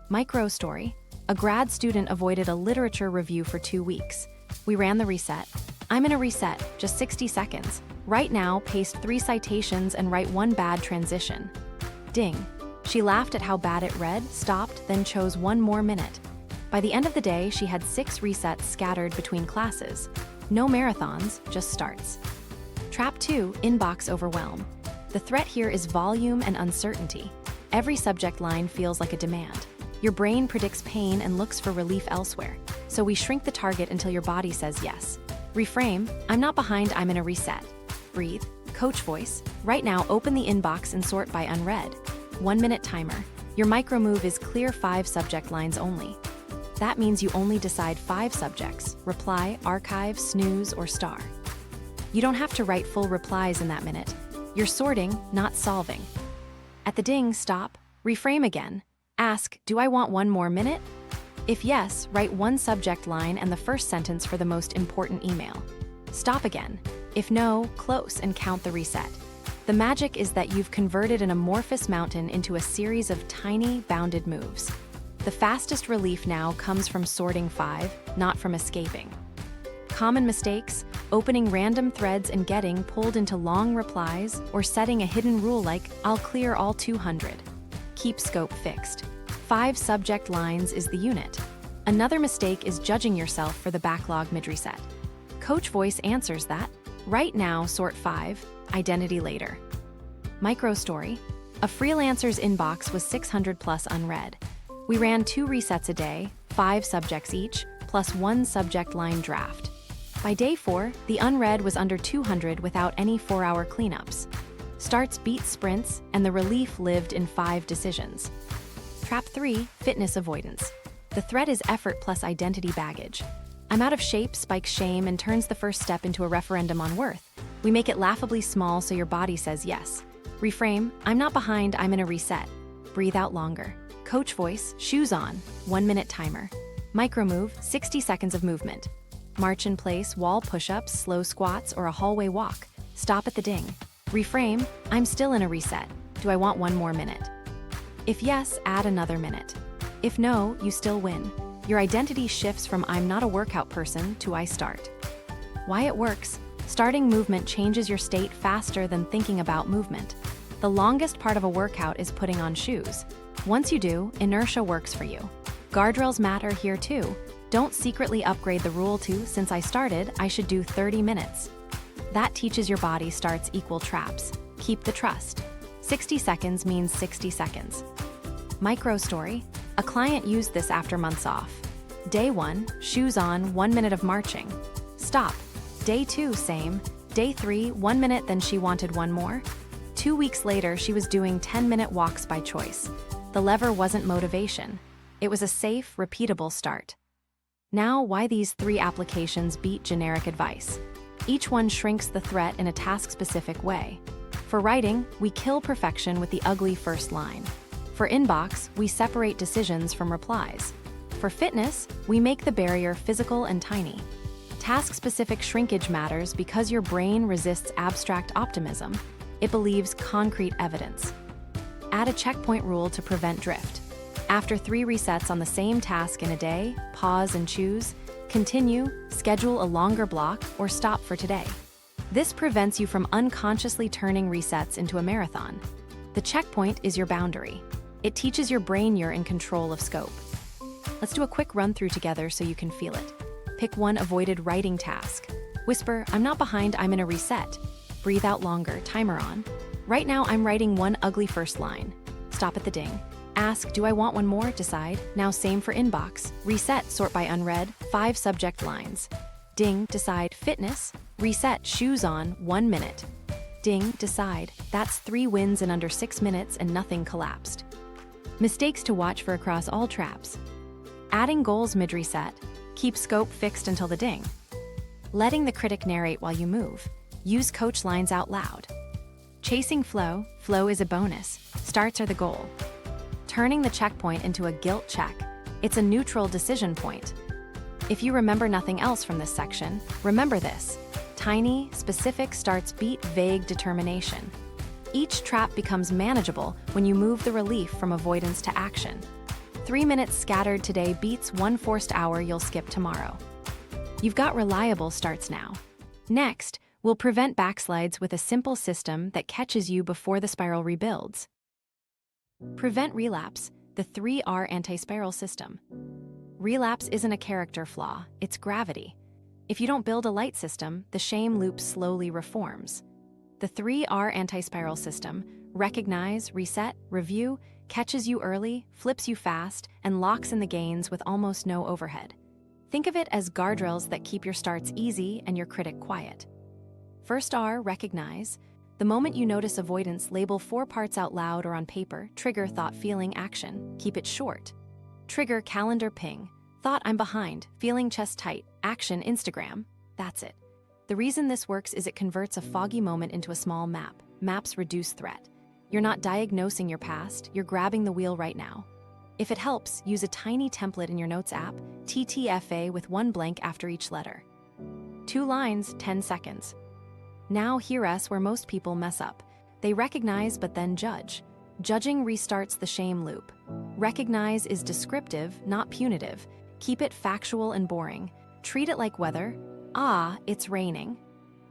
Micro story. A grad student avoided a literature review for 2 weeks. We ran the reset. I'm in a reset, just 60 seconds. Right now, paste 3 citations and write 1 bad transition. Ding. She laughed at how bad it read, stopped, then chose 1 more minute. By the end of the day, she had 6 resets scattered between classes. No marathons, just starts. Trap 2, inbox overwhelm. The threat here is volume and uncertainty. Every subject line feels like a demand. Your brain predicts pain and looks for relief elsewhere, so we shrink the target until your body says yes. Reframe, I'm not behind, I'm in a reset. Breathe, coach voice. Right now, open the inbox and sort by unread. 1-minute timer. Your micro move is clear 5 subject lines only. That means you only decide 5 subjects: reply, archive, snooze, or star. You don't have to write full replies in that minute. You're sorting, not solving. At the ding, stop, reframe again. Ask, do I want 1 more minute? If yes, write 1 subject line and the first sentence for the most important email. Stop again. If no, close and count the reset. The magic is that you've converted an amorphous mountain into a series of tiny, bounded moves. The fastest relief now comes from sorting 5, not from escaping. Common mistakes: opening random threads and getting pulled into long replies, or setting a hidden rule like, I'll clear all 200. Keep scope fixed. 5 subject lines is the unit. Another mistake is judging yourself for the backlog mid-reset. Coach voice answers that. Right now, sort 5, identity later. Micro story. A freelancer's inbox was 600 plus unread. We ran 2 resets a day, 5 subjects each, plus 1 subject line draft. By day 4, the unread was under 200 without any 4-hour cleanups. Starts beat sprints, and the relief lived in 5 decisions. Trap 3, fitness avoidance. The threat is effort plus identity baggage. I'm out of shape spikes shame and turns the first step into a referendum on worth. We make it laughably small so your body says yes. Reframe, I'm not behind, I'm in a reset. Breathe out longer. Coach voice, shoes on, 1-minute timer. Micro move, 60 seconds of movement. March in place, wall push-ups, slow squats, or a hallway walk. Stop at the ding. Reframe, I'm still in a reset. Do I want 1 more minute? If yes, add another minute. If no, you still win. Your identity shifts from I'm not a workout person to I start. Why it works? Starting movement changes your state faster than thinking about movement. The longest part of a workout is putting on shoes. Once you do, inertia works for you. Guardrails matter here too. Don't secretly upgrade the rule to, since I started, I should do 30 minutes. That teaches your body starts equal traps. Keep the trust. 60 seconds means 60 seconds. Micro story. A client used this after months off. Day 1, shoes on, 1 minute of marching. Stop. Day 2, same. Day 3, 1 minute, then she wanted 1 more. 2 weeks later, she was doing 10-minute walks by choice. The lever wasn't motivation. It was a safe, repeatable start. Now, why these 3 applications beat generic advice? Each one shrinks the threat in a task-specific way. For writing, we kill perfection with the ugly first line. For inbox, we separate decisions from replies. For fitness, we make the barrier physical and tiny. Task-specific shrinkage matters because your brain resists abstract optimism. It believes concrete evidence. Add a checkpoint rule to prevent drift. After 3 resets on the same task in a day, pause and choose. Continue, schedule a longer block, or stop for today. This prevents you from unconsciously turning resets into a marathon. The checkpoint is your boundary. It teaches your brain you're in control of scope. Let's do a quick run-through together so you can feel it. Pick 1 avoided writing task. Whisper, I'm not behind, I'm in a reset. Breathe out longer, timer on. Right now, I'm writing 1 ugly first line. Stop at the ding. Ask, do I want 1 more? Decide. Now same for inbox. Reset, sort by unread, 5 subject lines. Ding, decide. Fitness. Reset, shoes on, 1 minute. Ding, decide. That's 3 wins in under 6 minutes and nothing collapsed. Mistakes to watch for across all traps. Adding goals mid-reset. Keep scope fixed until the ding. Letting the critic narrate while you move. Use coach lines out loud. Chasing flow. Flow is a bonus. Starts are the goal. Turning the checkpoint into a guilt check. It's a neutral decision point. If you remember nothing else from this section, remember this. Tiny, specific starts beat vague determination. Each trap becomes manageable when you move the relief from avoidance to action. 3 minutes scattered today beats 1 forced hour you'll skip tomorrow. You've got reliable starts now. Next, we'll prevent backslides with a simple system that catches you before the spiral rebuilds. Prevent relapse, the 3R anti-spiral system. Relapse isn't a character flaw, it's gravity. If you don't build a light system, the shame loop slowly reforms. The 3R anti-spiral system, recognize, reset, review, catches you early, flips you fast, and locks in the gains with almost no overhead. Think of it as guardrails that keep your starts easy and your critic quiet. First R, recognize. The moment you notice avoidance, label 4 parts out loud or on paper. Trigger, thought, feeling, action. Keep it short. Trigger, calendar, ping. Thought, I'm behind. Feeling, chest tight. Action, Instagram. That's it. The reason this works is it converts a foggy moment into a small map. Maps reduce threat. You're not diagnosing your past, you're grabbing the wheel right now. If it helps, use a tiny template in your notes app, TTFA with 1 blank after each letter. 2 lines, 10 seconds. Now hear us where most people mess up. They recognize but then judge. Judging restarts the shame loop. Recognize is descriptive, not punitive. Keep it factual and boring. Treat it like weather. Ah, it's raining.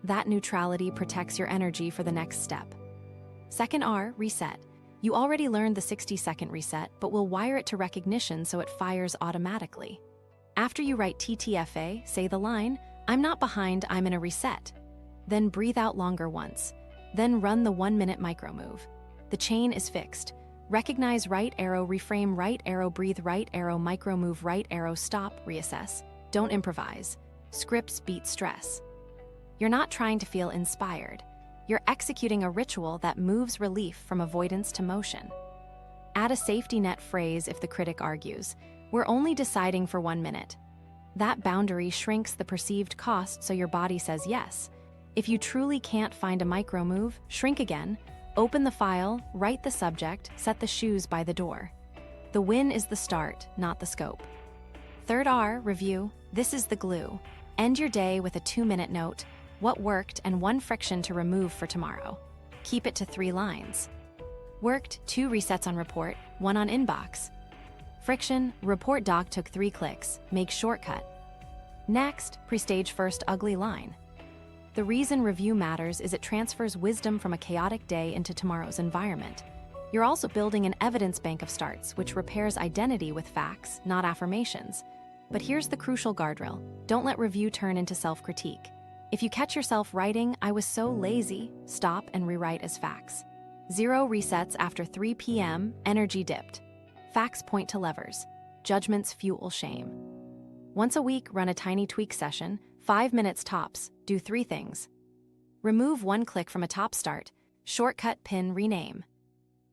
That neutrality protects your energy for the next step. Second R, reset. You already learned the 60-second reset, but we'll wire it to recognition so it fires automatically. After you write TTFA, say the line, I'm not behind, I'm in a reset. Then breathe out longer once. Then run the 1-minute micro move. The chain is fixed. Recognize right arrow, reframe right arrow, breathe right arrow, micro move right arrow, stop, reassess. Don't improvise. Scripts beat stress. You're not trying to feel inspired. You're executing a ritual that moves relief from avoidance to motion. Add a safety net phrase if the critic argues. We're only deciding for 1 minute. That boundary shrinks the perceived cost so your body says yes. If you truly can't find a micro move, shrink again, open the file, write the subject, set the shoes by the door. The win is the start, not the scope. Third R, review. This is the glue. End your day with a 2-minute note, what worked and 1 friction to remove for tomorrow. Keep it to 3 lines. Worked, 2 resets on report, 1 on inbox. Friction, report doc took 3 clicks, make shortcut. Next, pre-stage first ugly line. The reason review matters is it transfers wisdom from a chaotic day into tomorrow's environment. You're also building an evidence bank of starts, which repairs identity with facts, not affirmations. But here's the crucial guardrail. Don't let review turn into self-critique. If you catch yourself writing, I was so lazy, stop and rewrite as facts. 0 resets after 3 p.m., energy dipped. Facts point to levers. Judgments fuel shame. Once a week, run a tiny tweak session, 5 minutes tops, do 3 things. Remove 1 click from a top start, shortcut pin rename.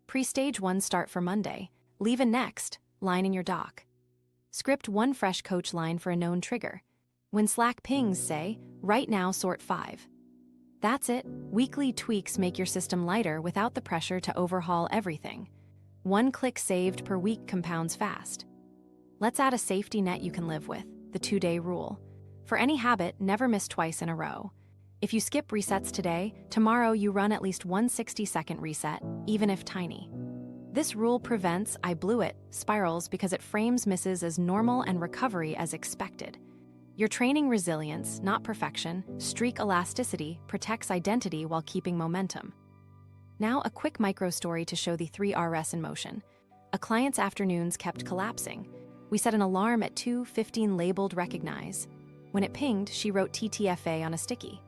Pre-stage 1 start for Monday, leave a next line in your doc. Script 1 fresh coach line for a known trigger. When Slack pings, say, right now sort 5. That's it. Weekly tweaks make your system lighter without the pressure to overhaul everything. 1 click saved per week compounds fast. Let's add a safety net you can live with, the 2-day rule. For any habit, never miss twice in a row. If you skip resets today, tomorrow you run at least 1 60-second reset, even if tiny. This rule prevents "I blew it" spirals because it frames misses as normal and recovery as expected. You're training resilience, not perfection. Streak elasticity protects identity while keeping momentum. Now a quick micro story to show the 3Rs in motion. A client's afternoons kept collapsing. We set an alarm at 2:15 labeled recognize. When it pinged, she wrote TTFA on a sticky.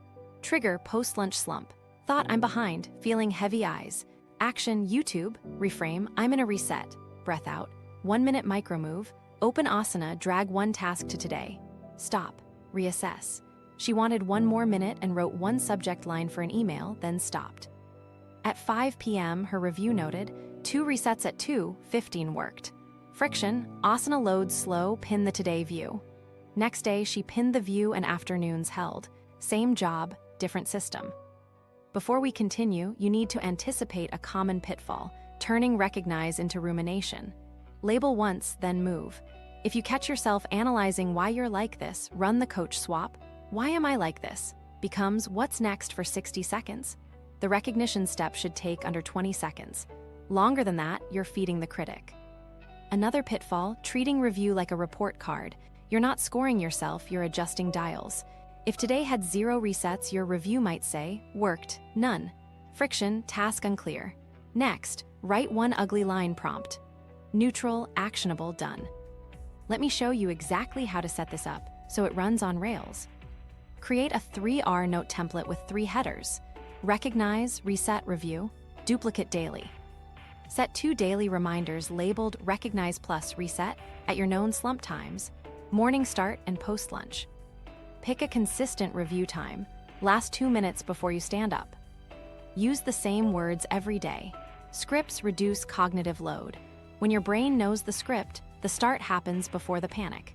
Trigger, post-lunch slump. Thought, I'm behind, feeling heavy eyes. Action, YouTube. Reframe, I'm in a reset. Breath out. 1-minute micro move. Open asana, drag 1 task to today. Stop. Reassess. She wanted 1 more minute and wrote 1 subject line for an email, then stopped. At 5 p.m., her review noted, 2 resets at 2:15 worked. Friction, asana loads slow, pin the today view. Next day, she pinned the view and afternoons held. Same job, different system. Before we continue, you need to anticipate a common pitfall, turning recognize into rumination. Label once, then move. If you catch yourself analyzing why you're like this, run the coach swap. Why am I like this? Becomes what's next for 60 seconds. The recognition step should take under 20 seconds. Longer than that, you're feeding the critic. Another pitfall, treating review like a report card. You're not scoring yourself, you're adjusting dials. If today had 0 resets, your review might say, worked, none. Friction, task unclear. Next, write one ugly line prompt. Neutral, actionable, done. Let me show you exactly how to set this up so it runs on rails. Create a 3R note template with 3 headers. Recognize, reset, review, duplicate daily. Set 2 daily reminders labeled Recognize plus Reset at your known slump times, morning start and post-lunch. Pick a consistent review time, last 2 minutes before you stand up. Use the same words every day. Scripts reduce cognitive load. When your brain knows the script, the start happens before the panic.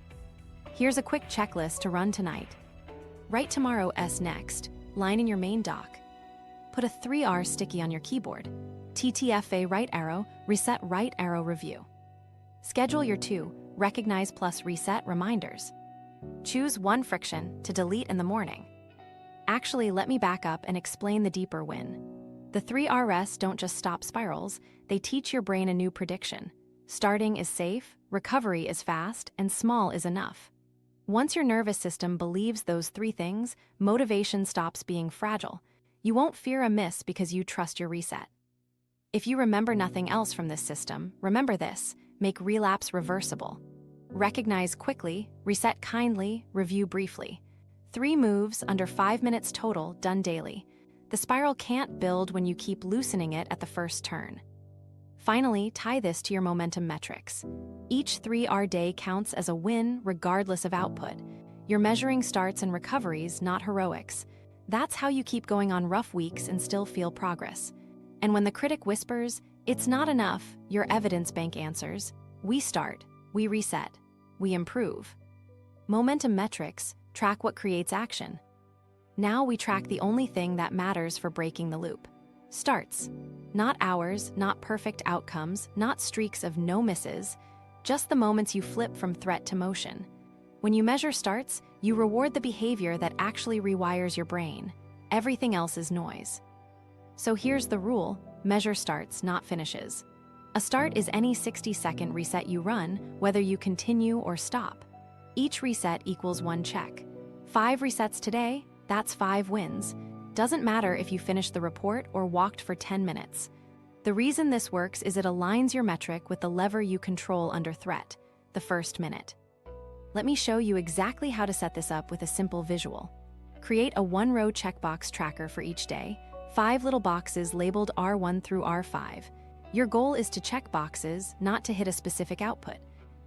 Here's a quick checklist to run tonight. Write tomorrow's next line in your main doc. Put a 3R sticky on your keyboard. TTFA right arrow, reset right arrow review. Schedule your 2 Recognize plus Reset reminders. Choose 1 friction to delete in the morning. Actually, let me back up and explain the deeper win. The 3Rs don't just stop spirals, they teach your brain a new prediction. Starting is safe, recovery is fast, and small is enough. Once your nervous system believes those 3 things, motivation stops being fragile. You won't fear a miss because you trust your reset. If you remember nothing else from this system, remember this: make relapse reversible. Recognize quickly, reset kindly, review briefly. 3 moves under 5 minutes total, done daily. The spiral can't build when you keep loosening it at the first turn. Finally, tie this to your momentum metrics. Each 3R day counts as a win regardless of output. You're measuring starts and recoveries, not heroics. That's how you keep going on rough weeks and still feel progress. And when the critic whispers, "It's not enough," your evidence bank answers, "We start, we reset, we improve." Momentum metrics track what creates action. Now we track the only thing that matters for breaking the loop. Starts. Not hours, not perfect outcomes, not streaks of no misses, just the moments you flip from threat to motion. When you measure starts, you reward the behavior that actually rewires your brain. Everything else is noise. So here's the rule: measure starts, not finishes. A start is any 60-second reset you run, whether you continue or stop. Each reset equals 1 check. 5 resets today, that's 5 wins. Doesn't matter if you finished the report or walked for 10 minutes. The reason this works is it aligns your metric with the lever you control under threat, the first minute. Let me show you exactly how to set this up with a simple visual. Create a 1-row checkbox tracker for each day, 5 little boxes labeled R1 through R5. Your goal is to check boxes, not to hit a specific output.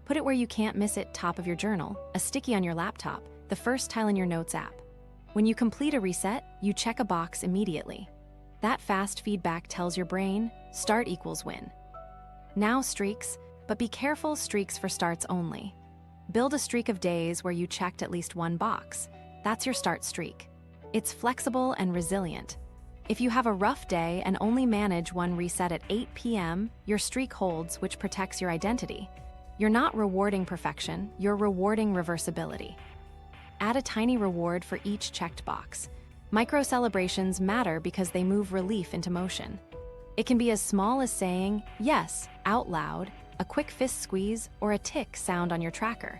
Put it where you can't miss it: top of your journal, a sticky on your laptop, the first tile in your notes app. When you complete a reset, you check a box immediately. That fast feedback tells your brain, start equals win. Now streaks, but be careful, streaks for starts only. Build a streak of days where you checked at least 1 box. That's your start streak. It's flexible and resilient. If you have a rough day and only manage 1 reset at 8 p.m., your streak holds, which protects your identity. You're not rewarding perfection, you're rewarding reversibility. Add a tiny reward for each checked box. Micro celebrations matter because they move relief into motion. It can be as small as saying yes out loud, a quick fist squeeze, or a tick sound on your tracker.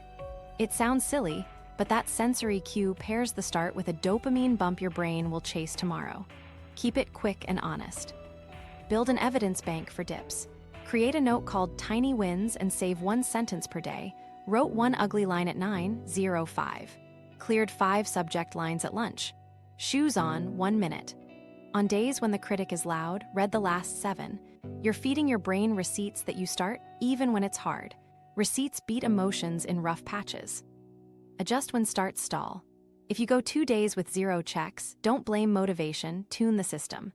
It sounds silly, but that sensory cue pairs the start with a dopamine bump your brain will chase tomorrow. Keep it quick and honest. Build an evidence bank for dips. Create a note called Tiny Wins and save 1 sentence per day. Wrote 1 ugly line at 9:05. Cleared 5 subject lines at lunch. Shoes on, 1 minute. On days when the critic is loud, read the last 7. You're feeding your brain receipts that you start, even when it's hard. Receipts beat emotions in rough patches. Adjust when starts stall. If you go 2 days with 0 checks, don't blame motivation, tune the system.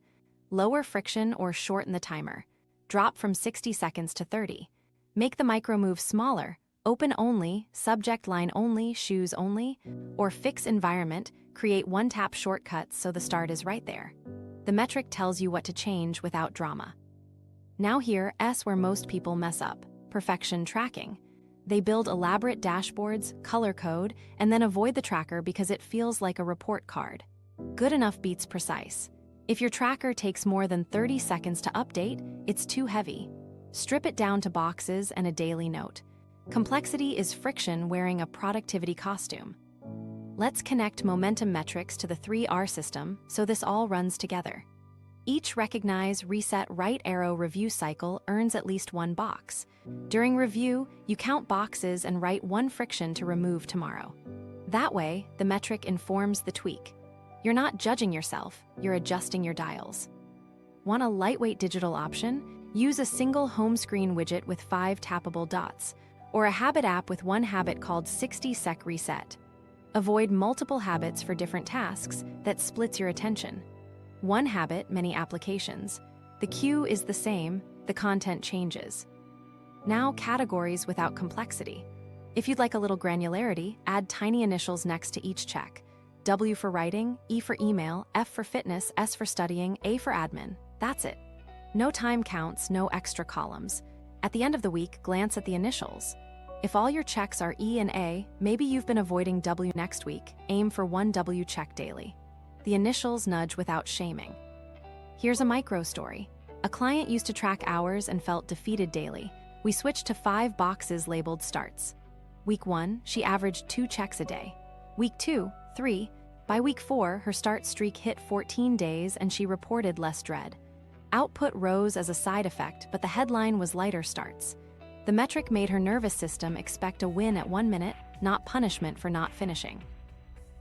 Lower friction or shorten the timer. Drop from 60 seconds to 30. Make the micro move smaller. open only, subject line only, shoes only, or fix environment, create one-tap shortcuts so the start is right there. The metric tells you what to change without drama. Now here, S where most people mess up, perfection tracking. They build elaborate dashboards, color code, and then avoid the tracker because it feels like a report card. Good enough beats precise. If your tracker takes more than 30 seconds to update, it's too heavy. Strip it down to boxes and a daily note. Complexity is friction wearing a productivity costume. Let's connect momentum metrics to the 3R system so this all runs together. Each recognize, reset, right arrow review cycle earns at least 1 box. During review, you count boxes and write 1 friction to remove tomorrow. That way, the metric informs the tweak. You're not judging yourself, you're adjusting your dials. Want a lightweight digital option? Use a single home screen widget with 5 tappable dots, or a habit app with 1 habit called 60-sec reset. Avoid multiple habits for different tasks that splits your attention. 1 habit, many applications. The cue is the same, the content changes. Now categories without complexity. If you'd like a little granularity, add tiny initials next to each check. W for writing, E for email, F for fitness, S for studying, A for admin. That's it. No time counts, no extra columns. At the end of the week, glance at the initials. If all your checks are E and A, maybe you've been avoiding W next week. Aim for 1 W check daily. The initials nudge without shaming. Here's a micro story. A client used to track hours and felt defeated daily. We switched to 5 boxes labeled starts. Week 1, she averaged 2 checks a day. Week 2, 3. By week 4, her start streak hit 14 days and she reported less dread. Output rose as a side effect, but the headline was lighter starts. The metric made her nervous system expect a win at 1 minute, not punishment for not finishing.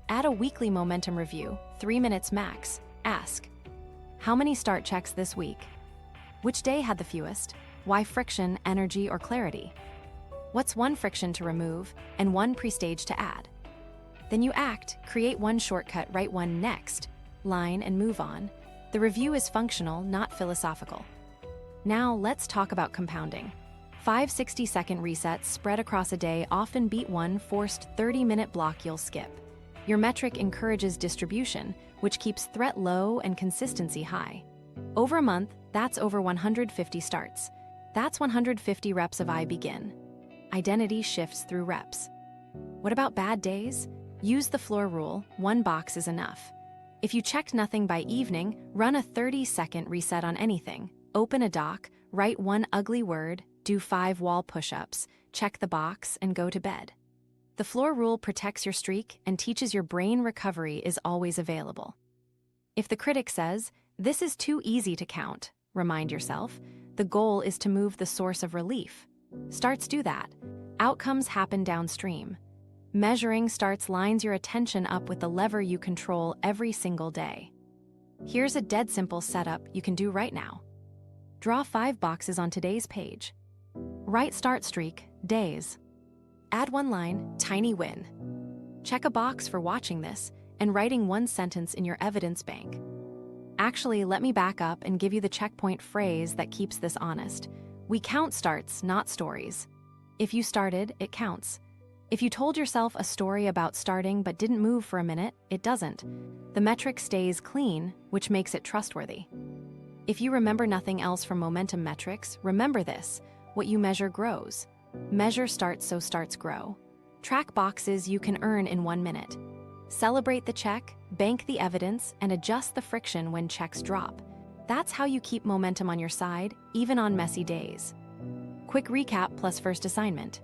Add a weekly momentum review, 3 minutes max. Ask, how many start checks this week? Which day had the fewest? Why friction, energy, or clarity? What's 1 friction to remove and 1 pre-stage to add? Then you act, create 1 shortcut, write 1 next line, and move on. The review is functional, not philosophical. Now let's talk about compounding. 5 60-second resets spread across a day often beat 1 forced 30-minute block you'll skip. Your metric encourages distribution, which keeps threat low and consistency high. Over a month, that's over 150 starts. That's 150 reps of I begin. Identity shifts through reps. What about bad days? Use the floor rule, 1 box is enough. If you checked nothing by evening, run a 30-second reset on anything. Open a doc, write 1 ugly word, do 5 wall push-ups, check the box, and go to bed. The floor rule protects your streak and teaches your brain recovery is always available. If the critic says, this is too easy to count, remind yourself, the goal is to move the source of relief. Starts do that. Outcomes happen downstream. Measuring starts lines your attention up with the lever you control every single day. Here's a dead simple setup you can do right now. Draw 5 boxes on today's page. Write start streak, days. Add 1 line, tiny win. Check a box for watching this and writing 1 sentence in your evidence bank. Actually, let me back up and give you the checkpoint phrase that keeps this honest. We count starts, not stories. If you started, it counts. If you told yourself a story about starting but didn't move for a minute, it doesn't. The metric stays clean, which makes it trustworthy. If you remember nothing else from momentum metrics, remember this: what you measure grows. Measure starts so starts grow. Track boxes you can earn in 1 minute. Celebrate the check, bank the evidence, and adjust the friction when checks drop. That's how you keep momentum on your side, even on messy days. Quick recap plus first assignment.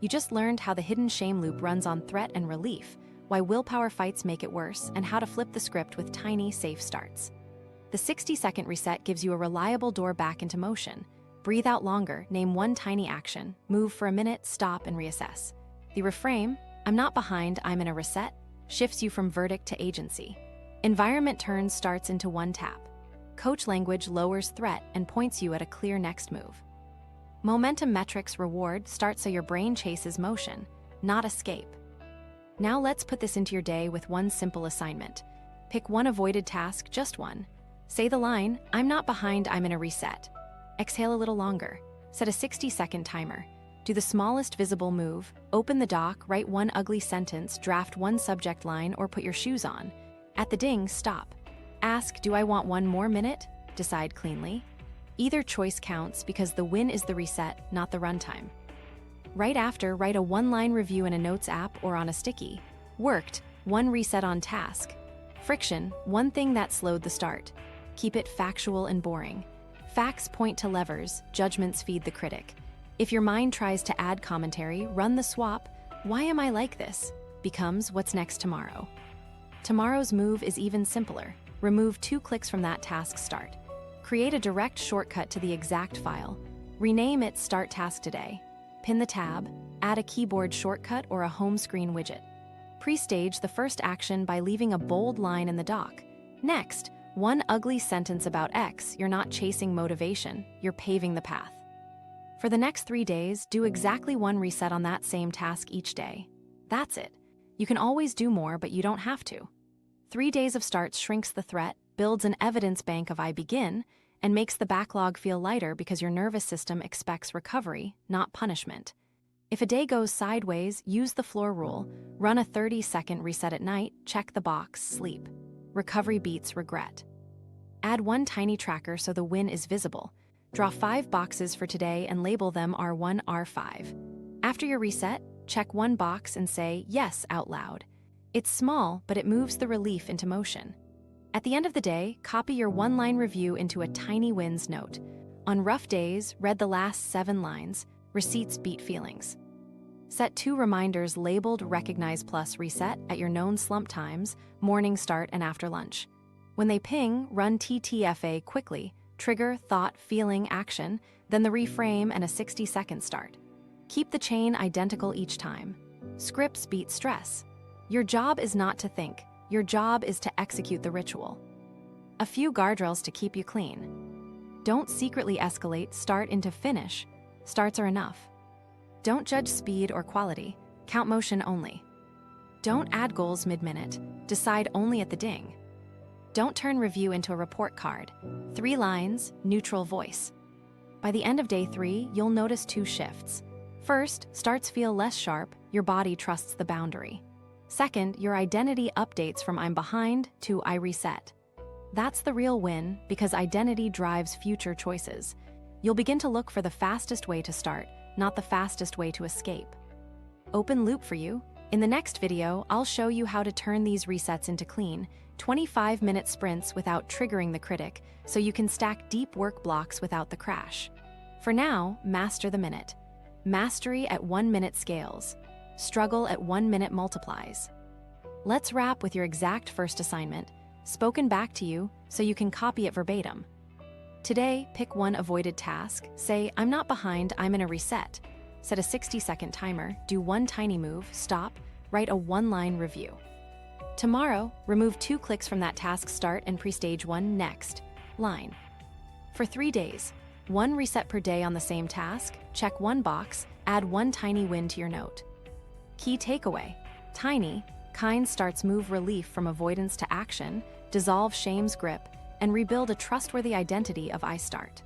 You just learned how the hidden shame loop runs on threat and relief, why willpower fights make it worse, and how to flip the script with tiny, safe starts. The 60-second reset gives you a reliable door back into motion. Breathe out longer, name 1 tiny action, move for a minute, stop, and reassess. The reframe, I'm not behind, I'm in a reset, shifts you from verdict to agency. Environment turns starts into 1 tap. Coach language lowers threat and points you at a clear next move. Momentum metrics reward starts so your brain chases motion, not escape. Now let's put this into your day with 1 simple assignment. Pick 1 avoided task, just 1. Say the line, I'm not behind, I'm in a reset. Exhale a little longer. Set a 60-second timer. Do the smallest visible move, open the doc, write one ugly sentence, draft one subject line, or put your shoes on. At the ding, stop. Ask, do I want one more minute? Decide cleanly. Either choice counts because the win is the reset, not the runtime. Right after, write a one-line review in a notes app or on a sticky. Worked, one reset on task. Friction, one thing that slowed the start. Keep it factual and boring. Facts point to levers, judgments feed the critic. If your mind tries to add commentary, run the swap, why am I like this? Becomes what's next tomorrow. Tomorrow's move is even simpler. Remove 2 clicks from that task start. Create a direct shortcut to the exact file. Rename it Start Task Today. Pin the tab, add a keyboard shortcut or a home screen widget. Pre-stage the first action by leaving a bold line in the doc. Next, one ugly sentence about X, you're not chasing motivation, you're paving the path. For the next 3 days, do exactly one reset on that same task each day. That's it. You can always do more, but you don't have to. 3 days of starts shrinks the threat, builds an evidence bank of I begin, and makes the backlog feel lighter because your nervous system expects recovery, not punishment. If a day goes sideways, use the floor rule, run a 30-second reset at night, check the box, sleep. Recovery beats regret. Add one tiny tracker so the win is visible. Draw 5 boxes for today and label them R1, R5. After your reset, check one box and say yes out loud. It's small, but it moves the relief into motion. At the end of the day, copy your one-line review into a tiny wins note. On rough days, read the last 7 lines. Receipts beat feelings. Set 2 reminders labeled Recognize plus Reset at your known slump times, morning start and after lunch. When they ping, run TTFA quickly, trigger, thought, feeling, action, then the reframe and a 60-second start. Keep the chain identical each time. Scripts beat stress. Your job is not to think. Your job is to execute the ritual. A few guardrails to keep you clean. Don't secretly escalate start into finish. Starts are enough. Don't judge speed or quality. Count motion only. Don't add goals mid-minute. Decide only at the ding. Don't turn review into a report card. 3 lines, neutral voice. By the end of day 3, you'll notice 2 shifts. First, starts feel less sharp, your body trusts the boundary. Second, your identity updates from I'm behind to I reset. That's the real win because identity drives future choices. You'll begin to look for the fastest way to start, not the fastest way to escape. Open loop for you. In the next video, I'll show you how to turn these resets into clean, 25-minute sprints without triggering the critic, so you can stack deep work blocks without the crash. For now, master the minute. Mastery at 1-minute scales. Struggle at 1 minute multiplies. Let's wrap with your exact first assignment, spoken back to you so you can copy it verbatim. Today, pick one avoided task. Say, I'm not behind, I'm in a reset. Set a 60-second timer, do one tiny move, stop, write a 1-line review. Tomorrow, remove 2 clicks from that task start and pre-stage 1 next line. For 3 days, 1 reset per day on the same task, check 1 box, add 1 tiny win to your note. Key takeaway: tiny, kind starts move relief from avoidance to action, dissolve shame's grip, and rebuild a trustworthy identity of I start.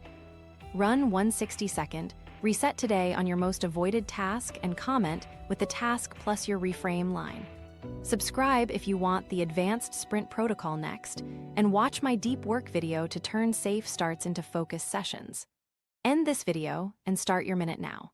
Run 1 60-second, reset today on your most avoided task and comment with the task plus your reframe line. Subscribe if you want the advanced sprint protocol next, and watch my deep work video to turn safe starts into focused sessions. End this video and start your minute now.